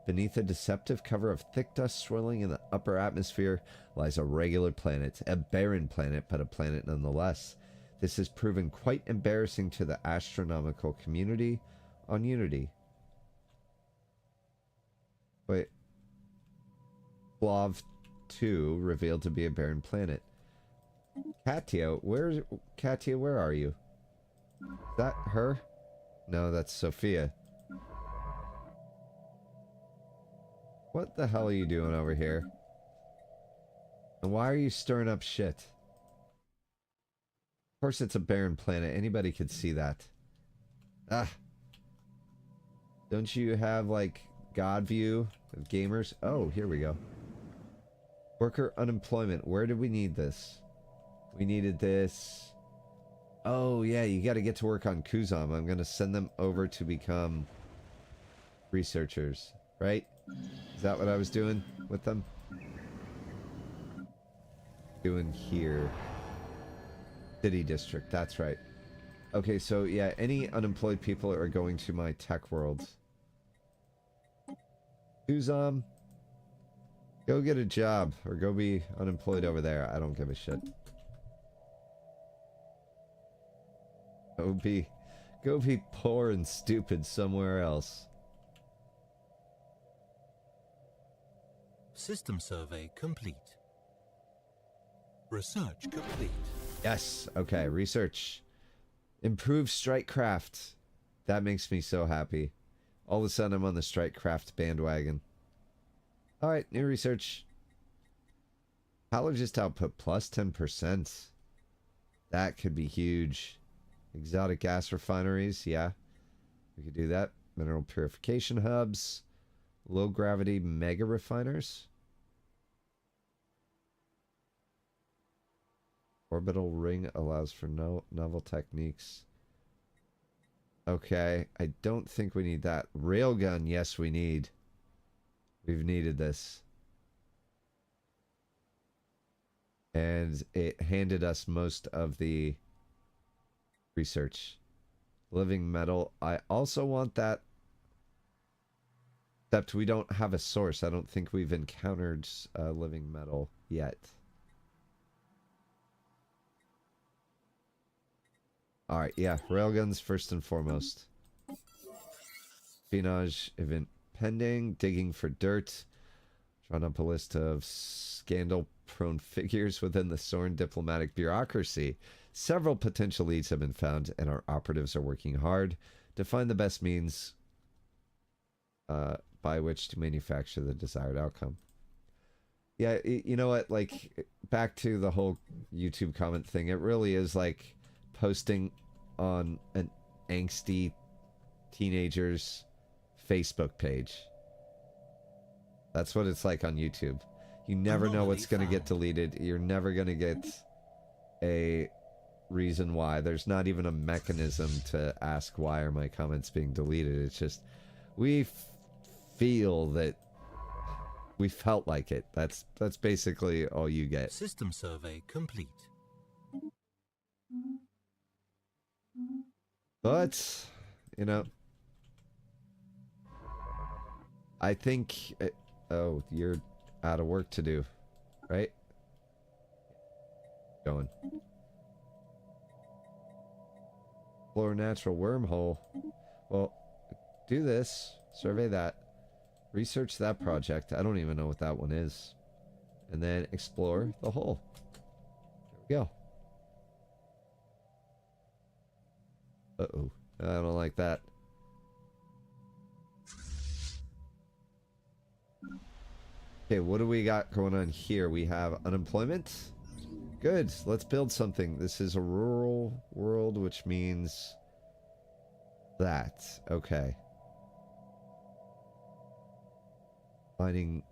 Beneath a deceptive cover of thick dust swirling in the upper atmosphere lies a regular planet. A barren planet, but a planet nonetheless. This has proven quite embarrassing to the astronomical community on Unity. Wait. Blov 2 revealed to be a barren planet. Katia, where are you? Is that her? No, that's Sophia. What the hell are you doing over here? And why are you stirring up shit? Of course it's a barren planet. Anybody could see that. Ah. Don't you have, like, God view of gamers? Oh, here we go. Worker unemployment. Where did we need this? We needed this. Oh, yeah, you got to get to work on Kuzam. I'm going to send them over to become researchers, right? Is that what I was doing with them? Doing here. City district, that's right. Okay, so yeah, any unemployed people are going to my tech world. Kuzam, go get a job or go be unemployed over there. I don't give a shit. Go be poor and stupid somewhere else. System survey complete. Research complete. Yes, okay, research. Improve strike craft. That makes me so happy. All of a sudden I'm on the strike craft bandwagon. Alright, new research. Halogist output plus 10%. That could be huge. Exotic gas refineries, yeah. We could do that. Mineral purification hubs. Low gravity mega refiners. Orbital ring allows for novel techniques. Okay, I don't think we need that. Railgun, yes we need. We've needed this. And it handed us most of the research. Living metal. I also want that. Except we don't have a source. I don't think we've encountered living metal yet. Alright, yeah. Railguns first and foremost. Espionage event pending. Digging for dirt. Drawn up a list of scandal-prone figures within the Soren diplomatic bureaucracy. Several potential leads have been found, and our operatives are working hard to find the best means by which to manufacture the desired outcome. Yeah, you know what? Like, back to the whole YouTube comment thing. It really is like posting on an angsty teenager's Facebook page. That's what it's like on YouTube. You never know what's going to get deleted. You're never going to get a reason why. There's not even a mechanism to ask why are my comments being deleted. It's just we feel that we felt like it. That's basically all you get. System survey complete. But, you know, I think oh, you're out of work to do, right? Going. Explore natural wormhole. Well, do this. Survey that. Research that project. I don't even know what that one is. And then explore the hole. There we go. Uh-oh. I don't like that. Okay, what do we got going on here? We have unemployment. Good. Let's build something. This is a rural world, which means that. Okay. Mining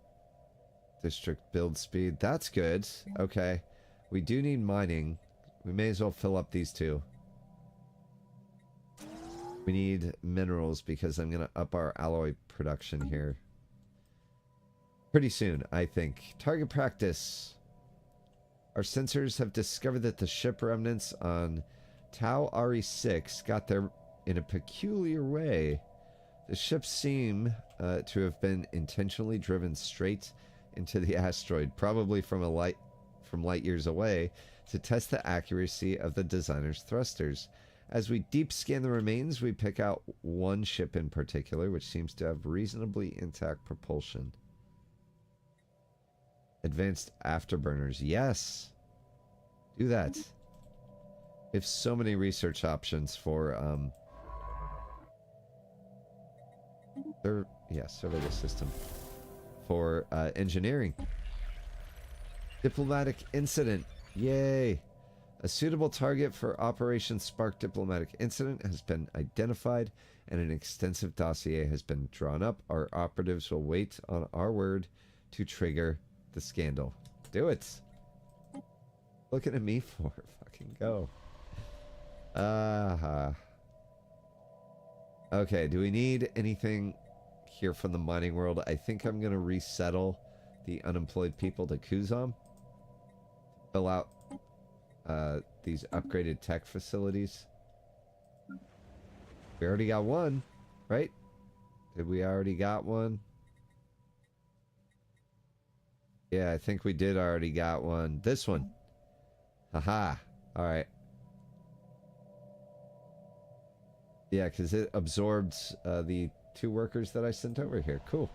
district build speed. That's good. Okay. We do need mining. We may as well fill up these two. We need minerals because I'm going to up our alloy production here. Pretty soon, I think. Target practice. Our sensors have discovered that the ship remnants on Tau RE6 got there in a peculiar way. The ships seem to have been intentionally driven straight into the asteroid, probably from light years away, to test the accuracy of the designer's thrusters. As we deep scan the remains, we pick out one ship in particular, which seems to have reasonably intact propulsion. Advanced afterburners. Yes. Do that. We have so many research options for, survey the system. For, engineering. Diplomatic incident. Yay. A suitable target for Operation Spark Diplomatic Incident has been identified, and an extensive dossier has been drawn up. Our operatives will wait on our word to trigger the scandal. Do it. Looking at me for fucking go. Okay, do we need anything here from the mining world? I think I'm gonna resettle the unemployed people to Kuzam. Fill out these upgraded tech facilities. We already got one, right? Did we already got one? Yeah, I think we did already got one. This one. Haha. Alright. Yeah, because it absorbed the 2 workers that I sent over here. Cool.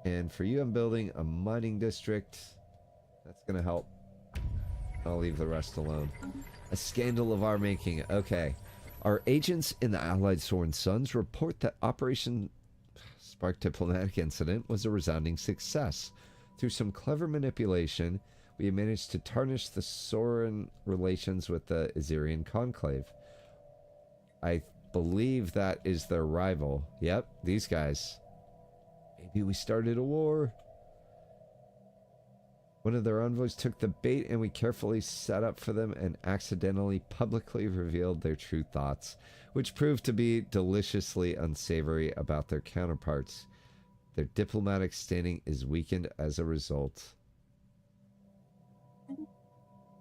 And for you, I'm building a mining district. That's going to help. I'll leave the rest alone. A scandal of our making. Okay. Our agents in the Allied Soren Sons report that Operation Spark Diplomatic Incident was a resounding success. Through some clever manipulation, we managed to tarnish the Soren relations with the Azerian Conclave. I believe that is their rival. Yep, these guys. Maybe we started a war. One of their envoys took the bait, and we carefully set up for them and accidentally publicly revealed their true thoughts, which proved to be deliciously unsavory about their counterparts. Their diplomatic standing is weakened as a result.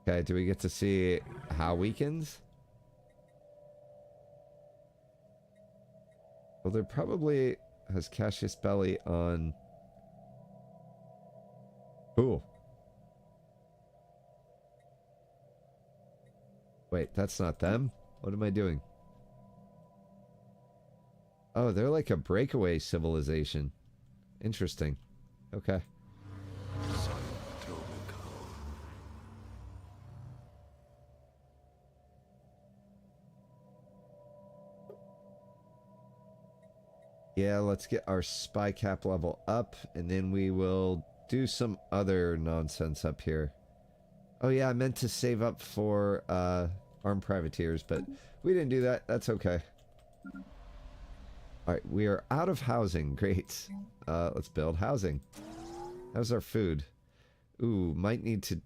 Okay, do we get to see how weakened? Well, there probably has Cassius Belli on... Cool. Wait, that's not them? What am I doing? Oh, they're like a breakaway civilization. Interesting. Okay. Yeah, let's get our spy cap level up, and then we will do some other nonsense up here. Oh yeah, I meant to save up for armed privateers, but we didn't do that. That's okay. Alright, we are out of housing. Great. Let's build housing. How's our food? Ooh, might need to...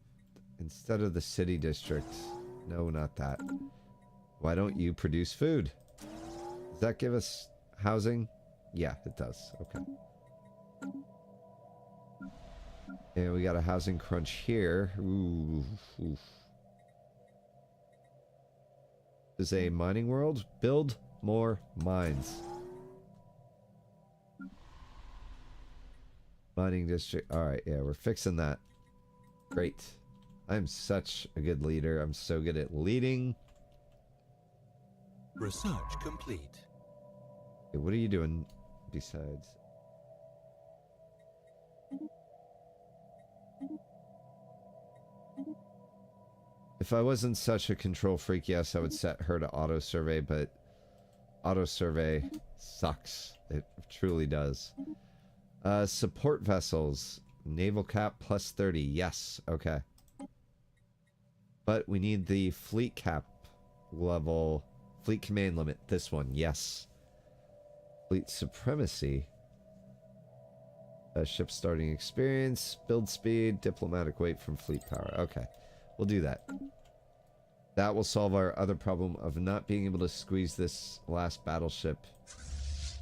Instead of the city district. No, not that. Why don't you produce food? Does that give us housing? Yeah, it does. Okay. And we got a housing crunch here. Ooh. Oof. This is a mining world. Build more mines. Mining district. Alright, yeah, we're fixing that. Great. I'm such a good leader. I'm so good at leading. Research complete. Okay, what are you doing besides? If I wasn't such a control freak, yes, I would set her to auto survey, but auto survey sucks. It truly does. Support vessels. Naval cap plus 30. Yes. Okay. But we need the fleet cap level. Fleet command limit. This one. Yes. Fleet supremacy. Ship starting experience. Build speed. Diplomatic weight from fleet power. Okay. We'll do that. That will solve our other problem of not being able to squeeze this last battleship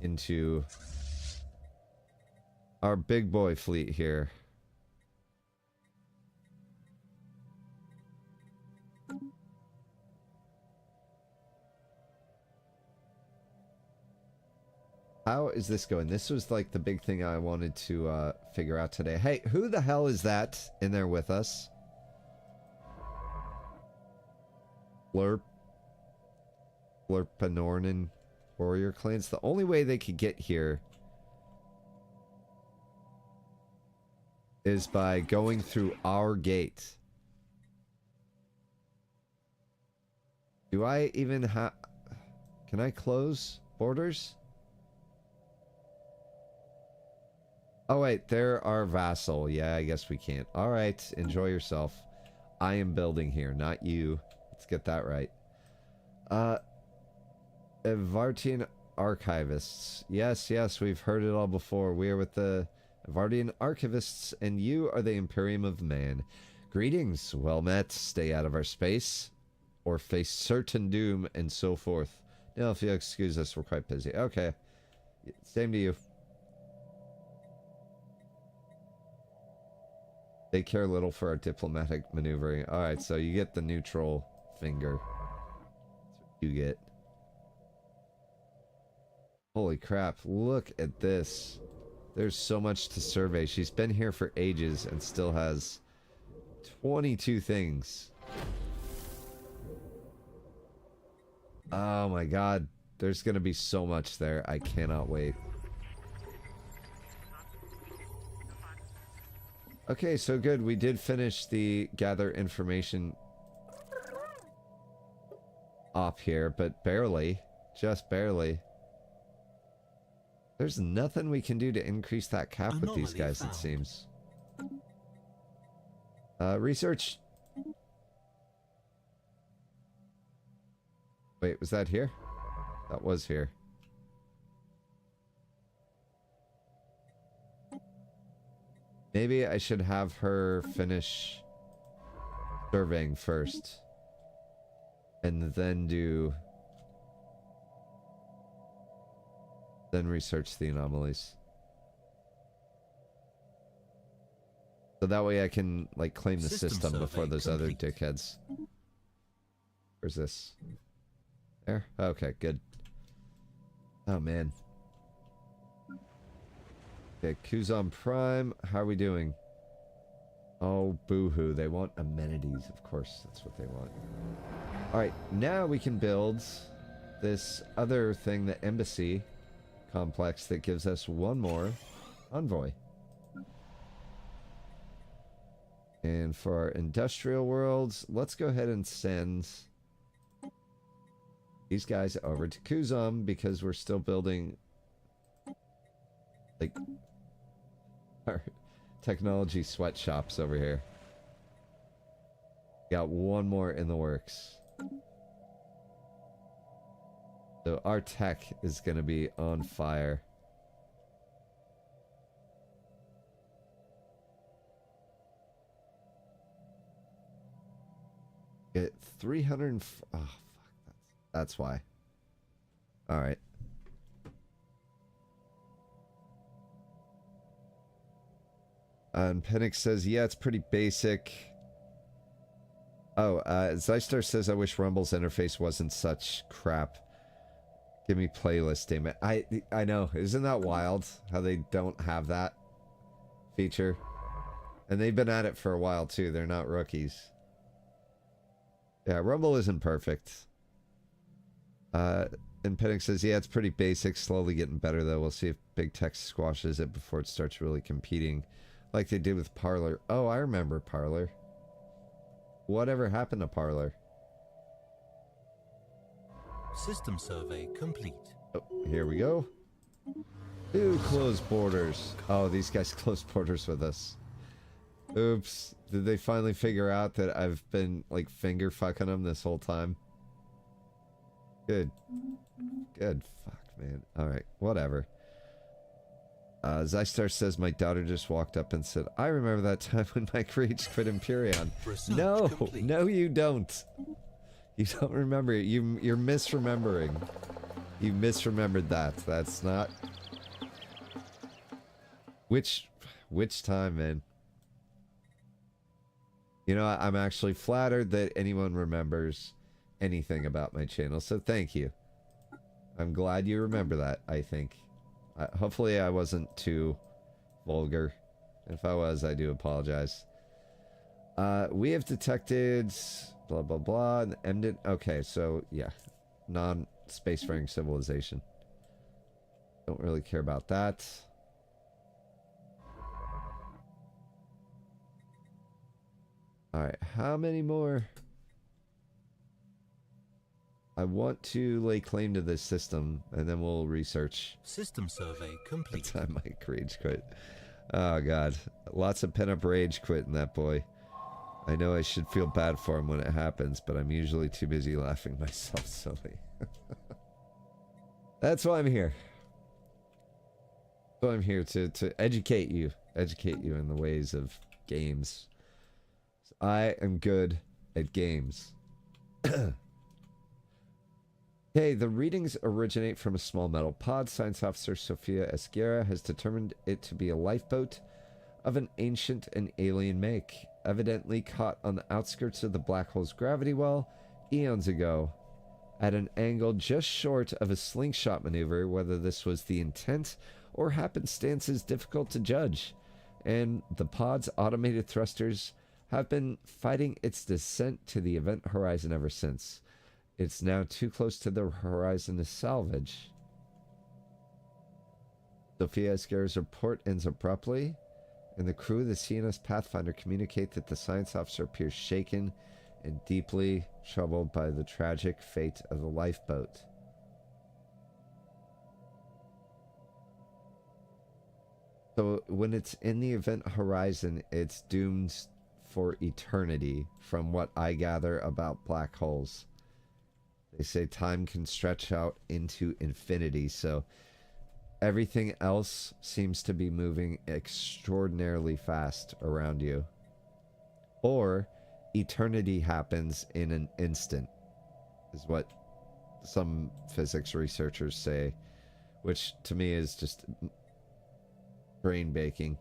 into our big boy fleet here. How is this going? This was like the big thing I wanted to figure out today. Hey, who the hell is that in there with us? Flurpanornan warrior clans. The only way they could get here is by going through our gate. Do I even have... Can I close borders? Oh wait, they're our vassal. Yeah, I guess we can't. Alright, enjoy yourself. I am building here, not you. Let's get that right. Overtuned archivists. Yes, yes, we've heard it all before. We are with the Overtuned archivists, and you are the Imperium of Man. Greetings, well met. Stay out of our space, or face certain doom, and so forth. Now, if you'll excuse us, we're quite busy. Okay. Same to you. They care little for our diplomatic maneuvering. Alright, so you get the neutral finger. That's what you get. Holy crap, look at this. There's so much to survey. She's been here for ages and still has 22 things. Oh my god. There's gonna be so much there. I cannot wait. Okay, so good. We did finish the gather information op here, but barely. Just barely. There's nothing we can do to increase that cap with these guys, it seems. Research. Wait, was that here? That was here. Maybe I should have her finish surveying first. And then do... Then research the anomalies. So that way I can, like, claim the system before those other dickheads. Where's this? There? Okay, good. Oh, man. Okay, Kuzan Prime. How are we doing? Oh, boo-hoo. They want amenities. Of course, that's what they want. Alright, now we can build this other thing, the embassy. complex that gives us one more envoy. And for our industrial worlds, let's go ahead and send these guys over to Kuzum because we're still building like our technology sweatshops over here. Got one more in the works. So our tech is going to be on fire. Get 300. Oh, fuck. That's why. All right. And Penix says, yeah, it's pretty basic. Oh, Zystar says, I wish Rumble's interface wasn't such crap. Give me playlist, damn it. I know. Isn't that wild how they don't have that feature? And they've been at it for a while, too. They're not rookies. Yeah, Rumble isn't perfect. And Penix says, yeah, it's pretty basic. Slowly getting better, though. We'll see if Big Tech squashes it before it starts really competing like they did with Parlor. Oh, I remember Parlor. Whatever happened to Parlor? System survey complete. Oh, here we go. Ooh, closed borders. Oh, these guys closed borders with us. Oops. Did they finally figure out that I've been, like, finger fucking them this whole time? Good. Good. Fuck, man. Alright, whatever. Zystar says, my daughter just walked up and said, I remember that time when Mike Reach quit Empyreon. Research No, complete. no you don't. You don't remember it. You're misremembering. You misremembered that. That's not... Which time, man? You know, I'm actually flattered that anyone remembers anything about my channel, so thank you. I'm glad you remember that, I think. Hopefully I wasn't too vulgar. If I was, I do apologize. We have detected blah blah blah and Emden. Okay, so yeah, non-spacefaring civilization. Don't really care about that. Alright, how many more? I want to lay claim to this system, and then we'll research. System survey complete. That's how Mike rage quit. Oh god, lots of pent-up rage quit in that boy. I know I should feel bad for him when it happens, but I'm usually too busy laughing myself silly. That's why I'm here. So I'm here to educate you in the ways of games. I am good at games. Okay, the readings originate from a small metal pod. Science officer Sofia Esguerra has determined it to be a lifeboat of an ancient and alien make, evidently caught on the outskirts of the black hole's gravity well eons ago, at an angle just short of a slingshot maneuver. Whether this was the intent or happenstance is difficult to judge, and the pod's automated thrusters have been fighting its descent to the event horizon ever since. It's now too close to the horizon to salvage. Sophia Esguerra's report ends abruptly, and the crew of the CNS Pathfinder communicate that the science officer appears shaken and deeply troubled by the tragic fate of the lifeboat. So when it's in the event horizon, it's doomed for eternity, from what I gather about black holes. They say time can stretch out into infinity, so everything else seems to be moving extraordinarily fast around you. Or eternity happens in an instant, is what some physics researchers say, which to me is just brain baking.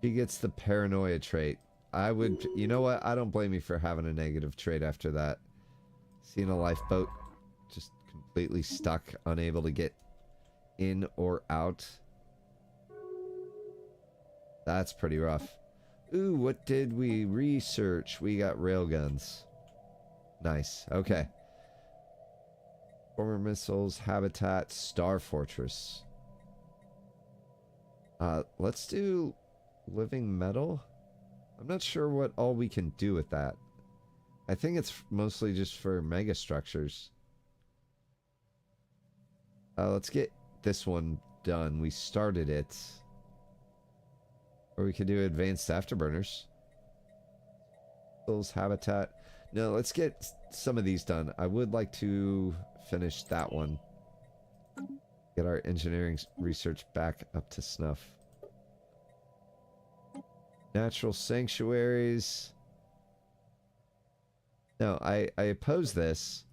He gets the paranoia trait. I would, you know what? I don't blame you for having a negative trait after that. Seeing a lifeboat just completely stuck, unable to get in or out. That's pretty rough. Ooh, what did we research? We got railguns. Nice. Okay. Former missiles, habitat, star fortress. Let's do living metal. I'm not sure what all we can do with that. I think it's mostly just for mega structures. Let's get this one done. We started it. Or we could do advanced afterburners. Missiles, habitat. No, let's get some of these done. I would like to finish that one. Get our engineering research back up to snuff. Natural sanctuaries. No, I oppose this.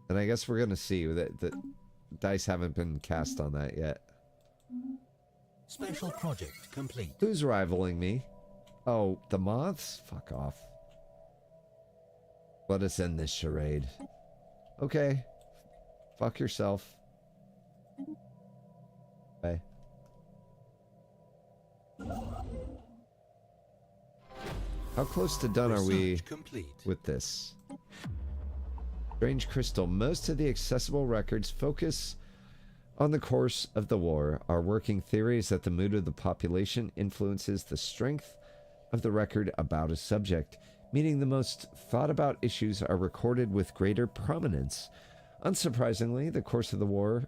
And I guess we're going to see that the dice haven't been cast on that yet. Special project complete. Who's rivaling me? Oh, the moths? Fuck off. Let us end this charade. Okay. Fuck yourself. Okay. How close to done are we with this? Strange crystal. Most of the accessible records focus on the course of the war. Our working theory is that the mood of the population influences the strength of the record about a subject, meaning the most thought about issues are recorded with greater prominence. Unsurprisingly, the course of the war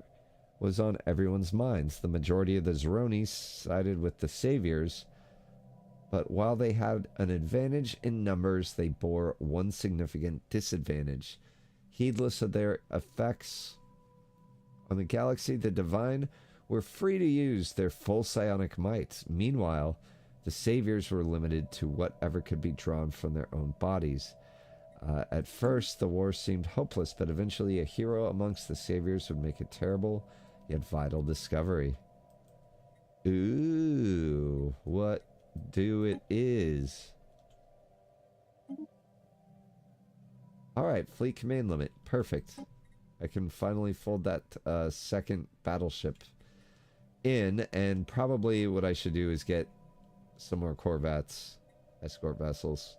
was on everyone's minds. The majority of the Zeronis sided with the saviors, but while they had an advantage in numbers, they bore one significant disadvantage. Heedless of their effects on the galaxy, the Divine were free to use their full psionic might. Meanwhile, the saviors were limited to whatever could be drawn from their own bodies. At first, the war seemed hopeless, but eventually a hero amongst the saviors would make a terrible yet vital discovery. Ooh, what do it is? Alright, fleet command limit. Perfect. I can finally fold that second battleship in, and probably what I should do is get some more corvettes, escort vessels.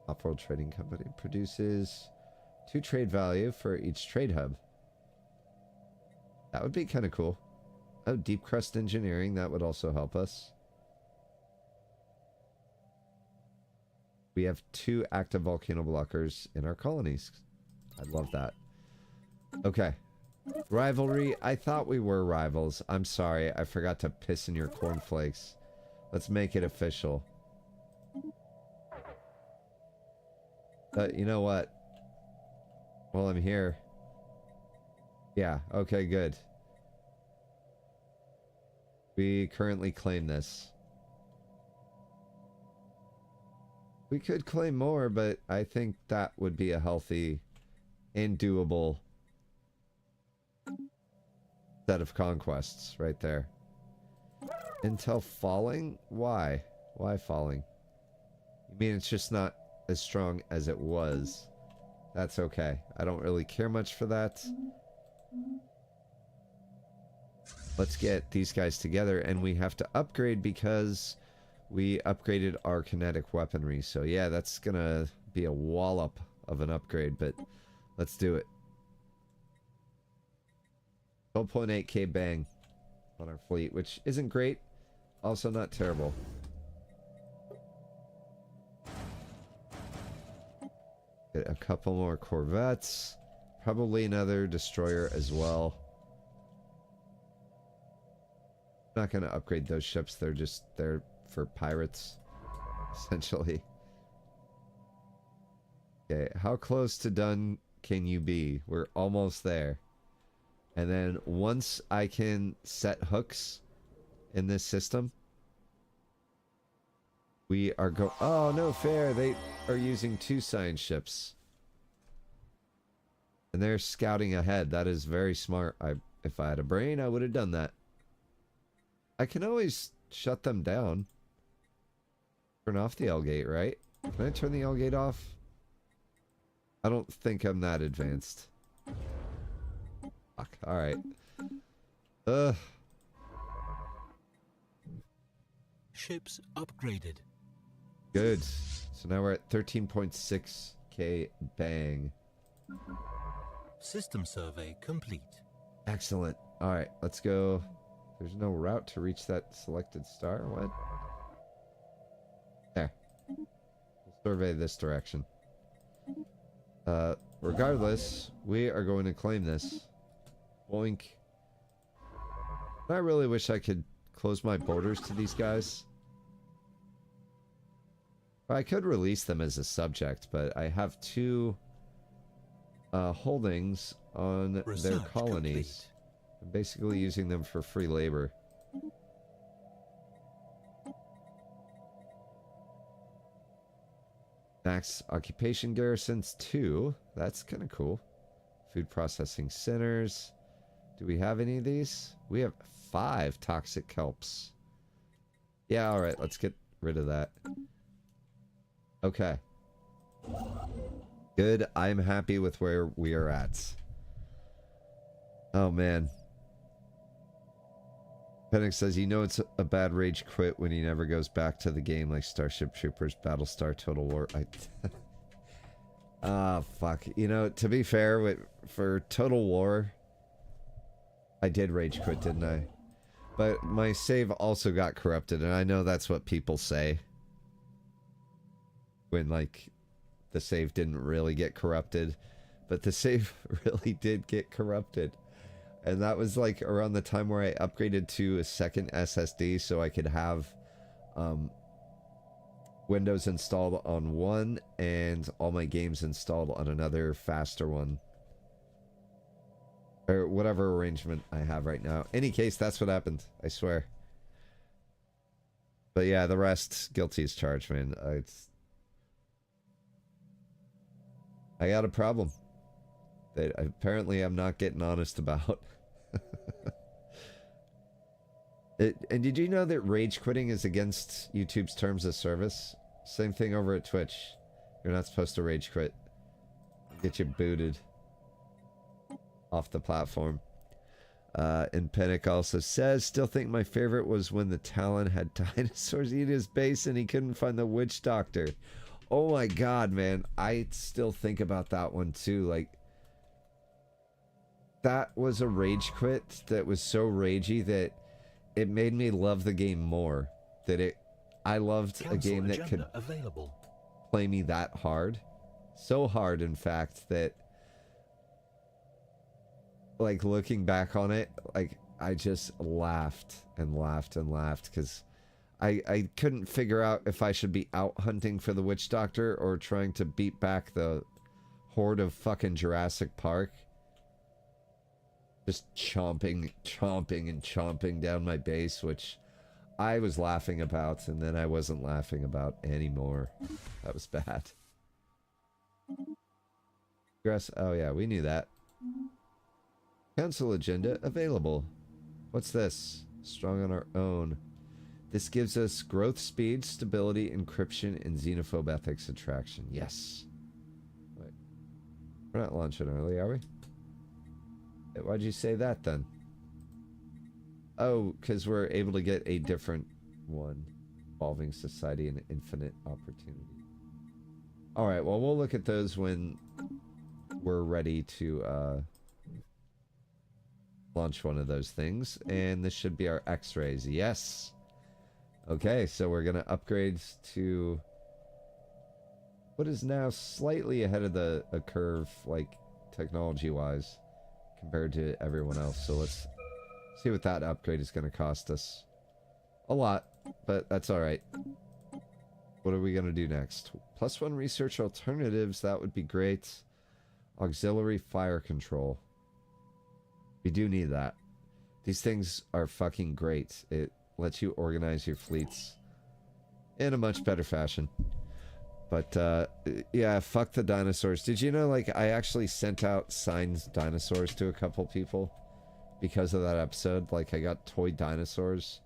Off-world trading company produces 2 trade value for each trade hub. That would be kind of cool. Oh, deep crust engineering, that would also help us. We have 2 active volcano blockers in our colonies. I love that. Okay. Rivalry. I thought we were rivals. I'm sorry. I forgot to piss in your cornflakes. Let's make it official. You know what? While I'm here. Yeah. Okay, good. We currently claim this. We could claim more, but I think that would be a healthy and doable set of conquests right there. Intel falling? Why? Why falling? You mean it's just not as strong as it was? That's okay. I don't really care much for that. Let's get these guys together, and we have to upgrade because we upgraded our kinetic weaponry. So yeah, that's gonna be a wallop of an upgrade, but let's do it. 12.8k bang on our fleet, which isn't great, also not terrible. Get a couple more corvettes, probably another destroyer as well. I'm not going to upgrade those ships, they're just there for pirates, essentially. Okay, how close to done can you be? We're almost there. And then once I can set hooks in this system, we are oh, no fair. They are using 2 science ships. And they're scouting ahead. That is very smart. If I had a brain, I would have done that. I can always shut them down. Turn off the L gate, right? Can I turn the L gate off? I don't think I'm that advanced. Fuck. Alright. Ugh. Ships upgraded. Good. So now we're at 13.6k bang. System survey complete. Excellent. All right, let's go. There's no route to reach that selected star. What? There. We'll survey this direction. Regardless, we are going to claim this. Boink. I really wish I could close my borders to these guys. I could release them as a subject, but I have two holdings on their colonies. I'm basically using them for free labor. Max occupation garrisons 2. That's kind of cool. Food processing centers. Do we have any of these? We have 5 toxic kelps. Yeah, alright, let's get rid of that. Okay. Good, I'm happy with where we are at. Oh man. Panic says, you know it's a bad rage quit when he never goes back to the game like Starship Troopers, Battlestar, Total War. Fuck. You know, to be fair, for Total War, I did rage quit, didn't I? But my save also got corrupted, and I know that's what people say. When, like, the save didn't really get corrupted. But the save really did get corrupted. And that was like around the time where I upgraded to a second SSD so I could have Windows installed on one and all my games installed on another faster one. Or whatever arrangement I have right now. Any case, that's what happened. I swear. But yeah, the rest, guilty as charged, man. I got a problem that apparently I'm not getting honest about. And did you know that rage quitting is against YouTube's terms of service? Same thing over at Twitch. You're not supposed to rage quit. Get you booted off the platform. And Panic also says, still think my favorite was when the Talon had dinosaurs eat his base and he couldn't find the witch doctor. Oh my god, man. I still think about that one too. Like, that was a rage quit that was so ragey that it made me love the game more. I loved a game that could play me that hard. So hard, in fact, that, like, looking back on it, like, I just laughed and laughed and laughed because I couldn't figure out if I should be out hunting for the witch doctor or trying to beat back the horde of fucking Jurassic Park. Just chomping and chomping down my base, which I was laughing about, and then I wasn't laughing about anymore. That was bad. Oh yeah, we knew that. Council agenda available. What's this? Strong on our own. This gives us growth speed, stability, encryption, and xenophobe ethics attraction. Yes. Wait. We're not launching early, are we? Why'd you say that then? Oh, because we're able to get a different one. Evolving society and infinite opportunity. Alright, well, we'll look at those when we're ready to launch one of those things. And this should be our X-rays. Yes! Okay, so we're going to upgrade to what is now slightly ahead of the curve, like, technology-wise, compared to everyone else. So let's see what that upgrade is going to cost us. A lot, but that's alright. What are we going to do next? +1 research alternatives, that would be great. Auxiliary fire control. We do need that. These things are fucking great. It lets you organize your fleets in a much better fashion. But, yeah, fuck the dinosaurs. Did you know, like, I actually sent out signed dinosaurs to a couple people because of that episode? Like, I got toy dinosaurs.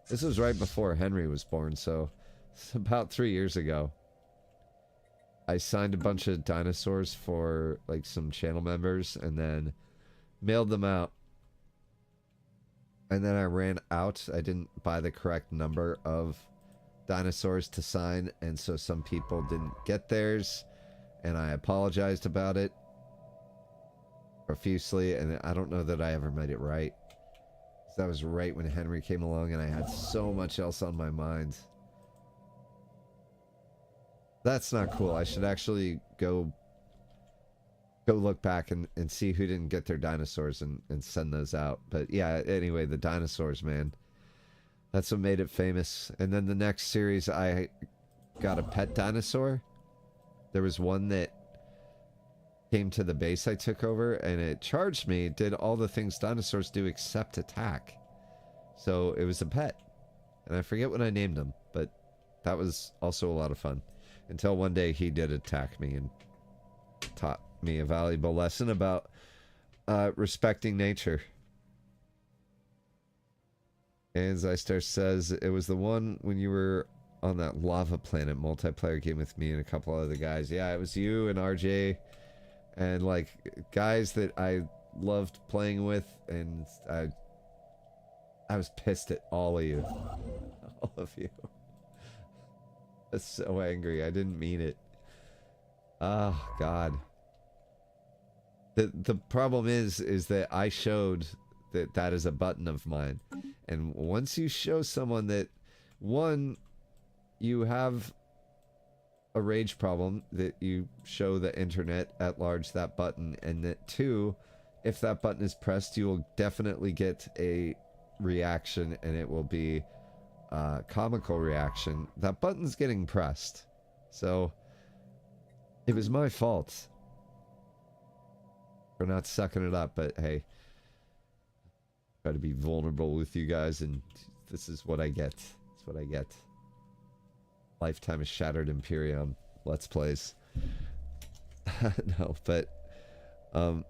This was right before Henry was born, so it's about 3 years ago. I signed a bunch of dinosaurs for, like, some channel members and then mailed them out. And then I ran out. I didn't buy the correct number of dinosaurs to sign, and so some people didn't get theirs, and I apologized about it profusely, and I don't know that I ever made it right. That was right when Henry came along, and I had so much else on my mind. That's not cool. I should actually go look back and see who didn't get their dinosaurs and send those out. But yeah, anyway, the dinosaurs, man. That's what made it famous. And then the next series, I got a pet dinosaur. There was one that came to the base I took over, and it charged me, did all the things dinosaurs do except attack. So it was a pet. And I forget what I named him, but that was also a lot of fun. Until one day he did attack me and taught me a valuable lesson about respecting nature. And Zystar says, it was the one when you were on that lava planet multiplayer game with me and a couple other guys. Yeah, it was you and RJ and like guys that I loved playing with, and I was pissed at all of you. All of you. I was so angry. I didn't mean it. Oh, God. The problem is that I showed that that is a button of mine. And once you show someone that, one, you have a rage problem, that you show the internet at large that button, and that two, if that button is pressed, you will definitely get a reaction, and it will be a comical reaction. That button's getting pressed. So, it was my fault for not sucking it up, but hey, try to be vulnerable with you guys, and this is what I get. That's what I get. Lifetime of Shattered Imperium Let's Plays. No, but oh,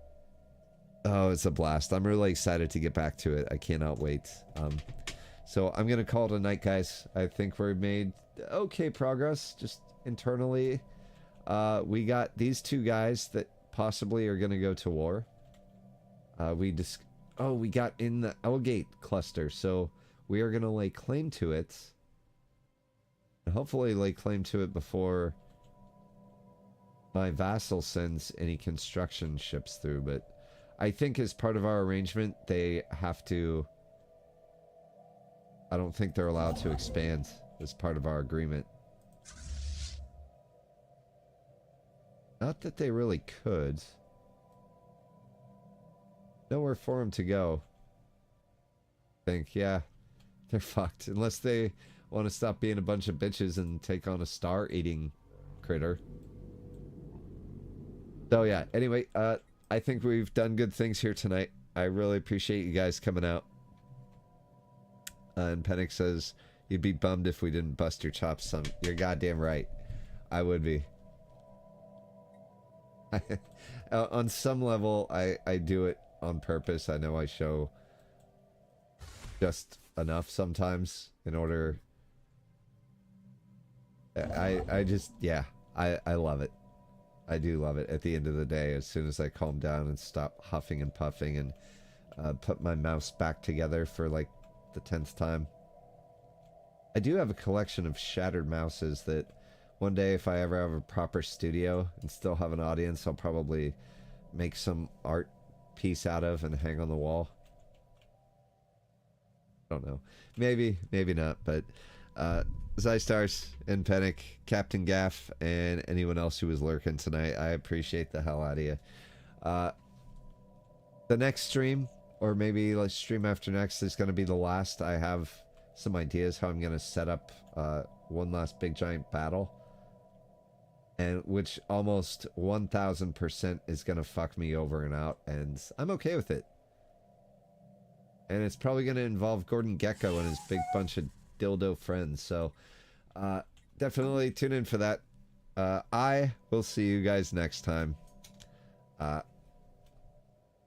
it's a blast. I'm really excited to get back to it. I cannot wait. So I'm gonna call it a night, guys. I think we've made okay progress just internally. We got these two guys that possibly are gonna go to war. We got in the Elgate cluster, so we are gonna lay claim to it. And hopefully lay claim to it before my vassal sends any construction ships through, but I think as part of our arrangement, they have to... I don't think they're allowed to expand as part of our agreement. Not that they really could. Nowhere for them to go. I think, yeah, they're fucked. Unless they want to stop being a bunch of bitches and take on a star-eating critter. So yeah, anyway, I think we've done good things here tonight. I really appreciate you guys coming out. And Pennick says, you'd be bummed if we didn't bust your chops some. You're goddamn right. I would be. On some level, I do it on purpose. I know I show just enough sometimes in order... I just, yeah, I love it. I do love it. At the end of the day, as soon as I calm down and stop huffing and puffing and put my mouse back together for like the 10th time. I do have a collection of shattered mouses that one day, if I ever have a proper studio and still have an audience, I'll probably make some art piece out of and hang on the wall. I don't know. Maybe, maybe not, but Zystars and Pennick, Captain Gaff, and anyone else who was lurking tonight, I appreciate the hell out of you. The next stream, or maybe like stream after next, is going to be the last. I have some ideas how I'm going to set up one last big giant battle, and which almost 1000% is going to fuck me over and out, and I'm okay with it. And it's probably going to involve Gordon Gekko and his big bunch of dildo friends, so definitely tune in for that. I will see you guys next time.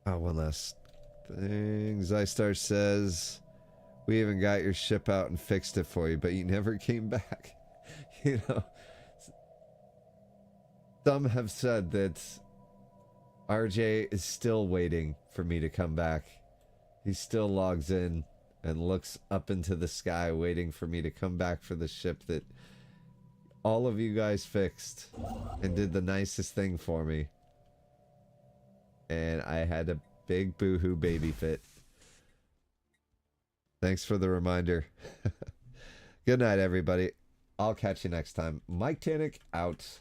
One last thing. Zystar says, we even got your ship out and fixed it for you, but you never came back. You know, some have said that RJ is still waiting for me to come back. He still logs in and looks up into the sky waiting for me to come back for the ship that all of you guys fixed and did the nicest thing for me. And I had a big boohoo baby fit. Thanks for the reminder. Good night, everybody. I'll catch you next time. Mike Tannick out.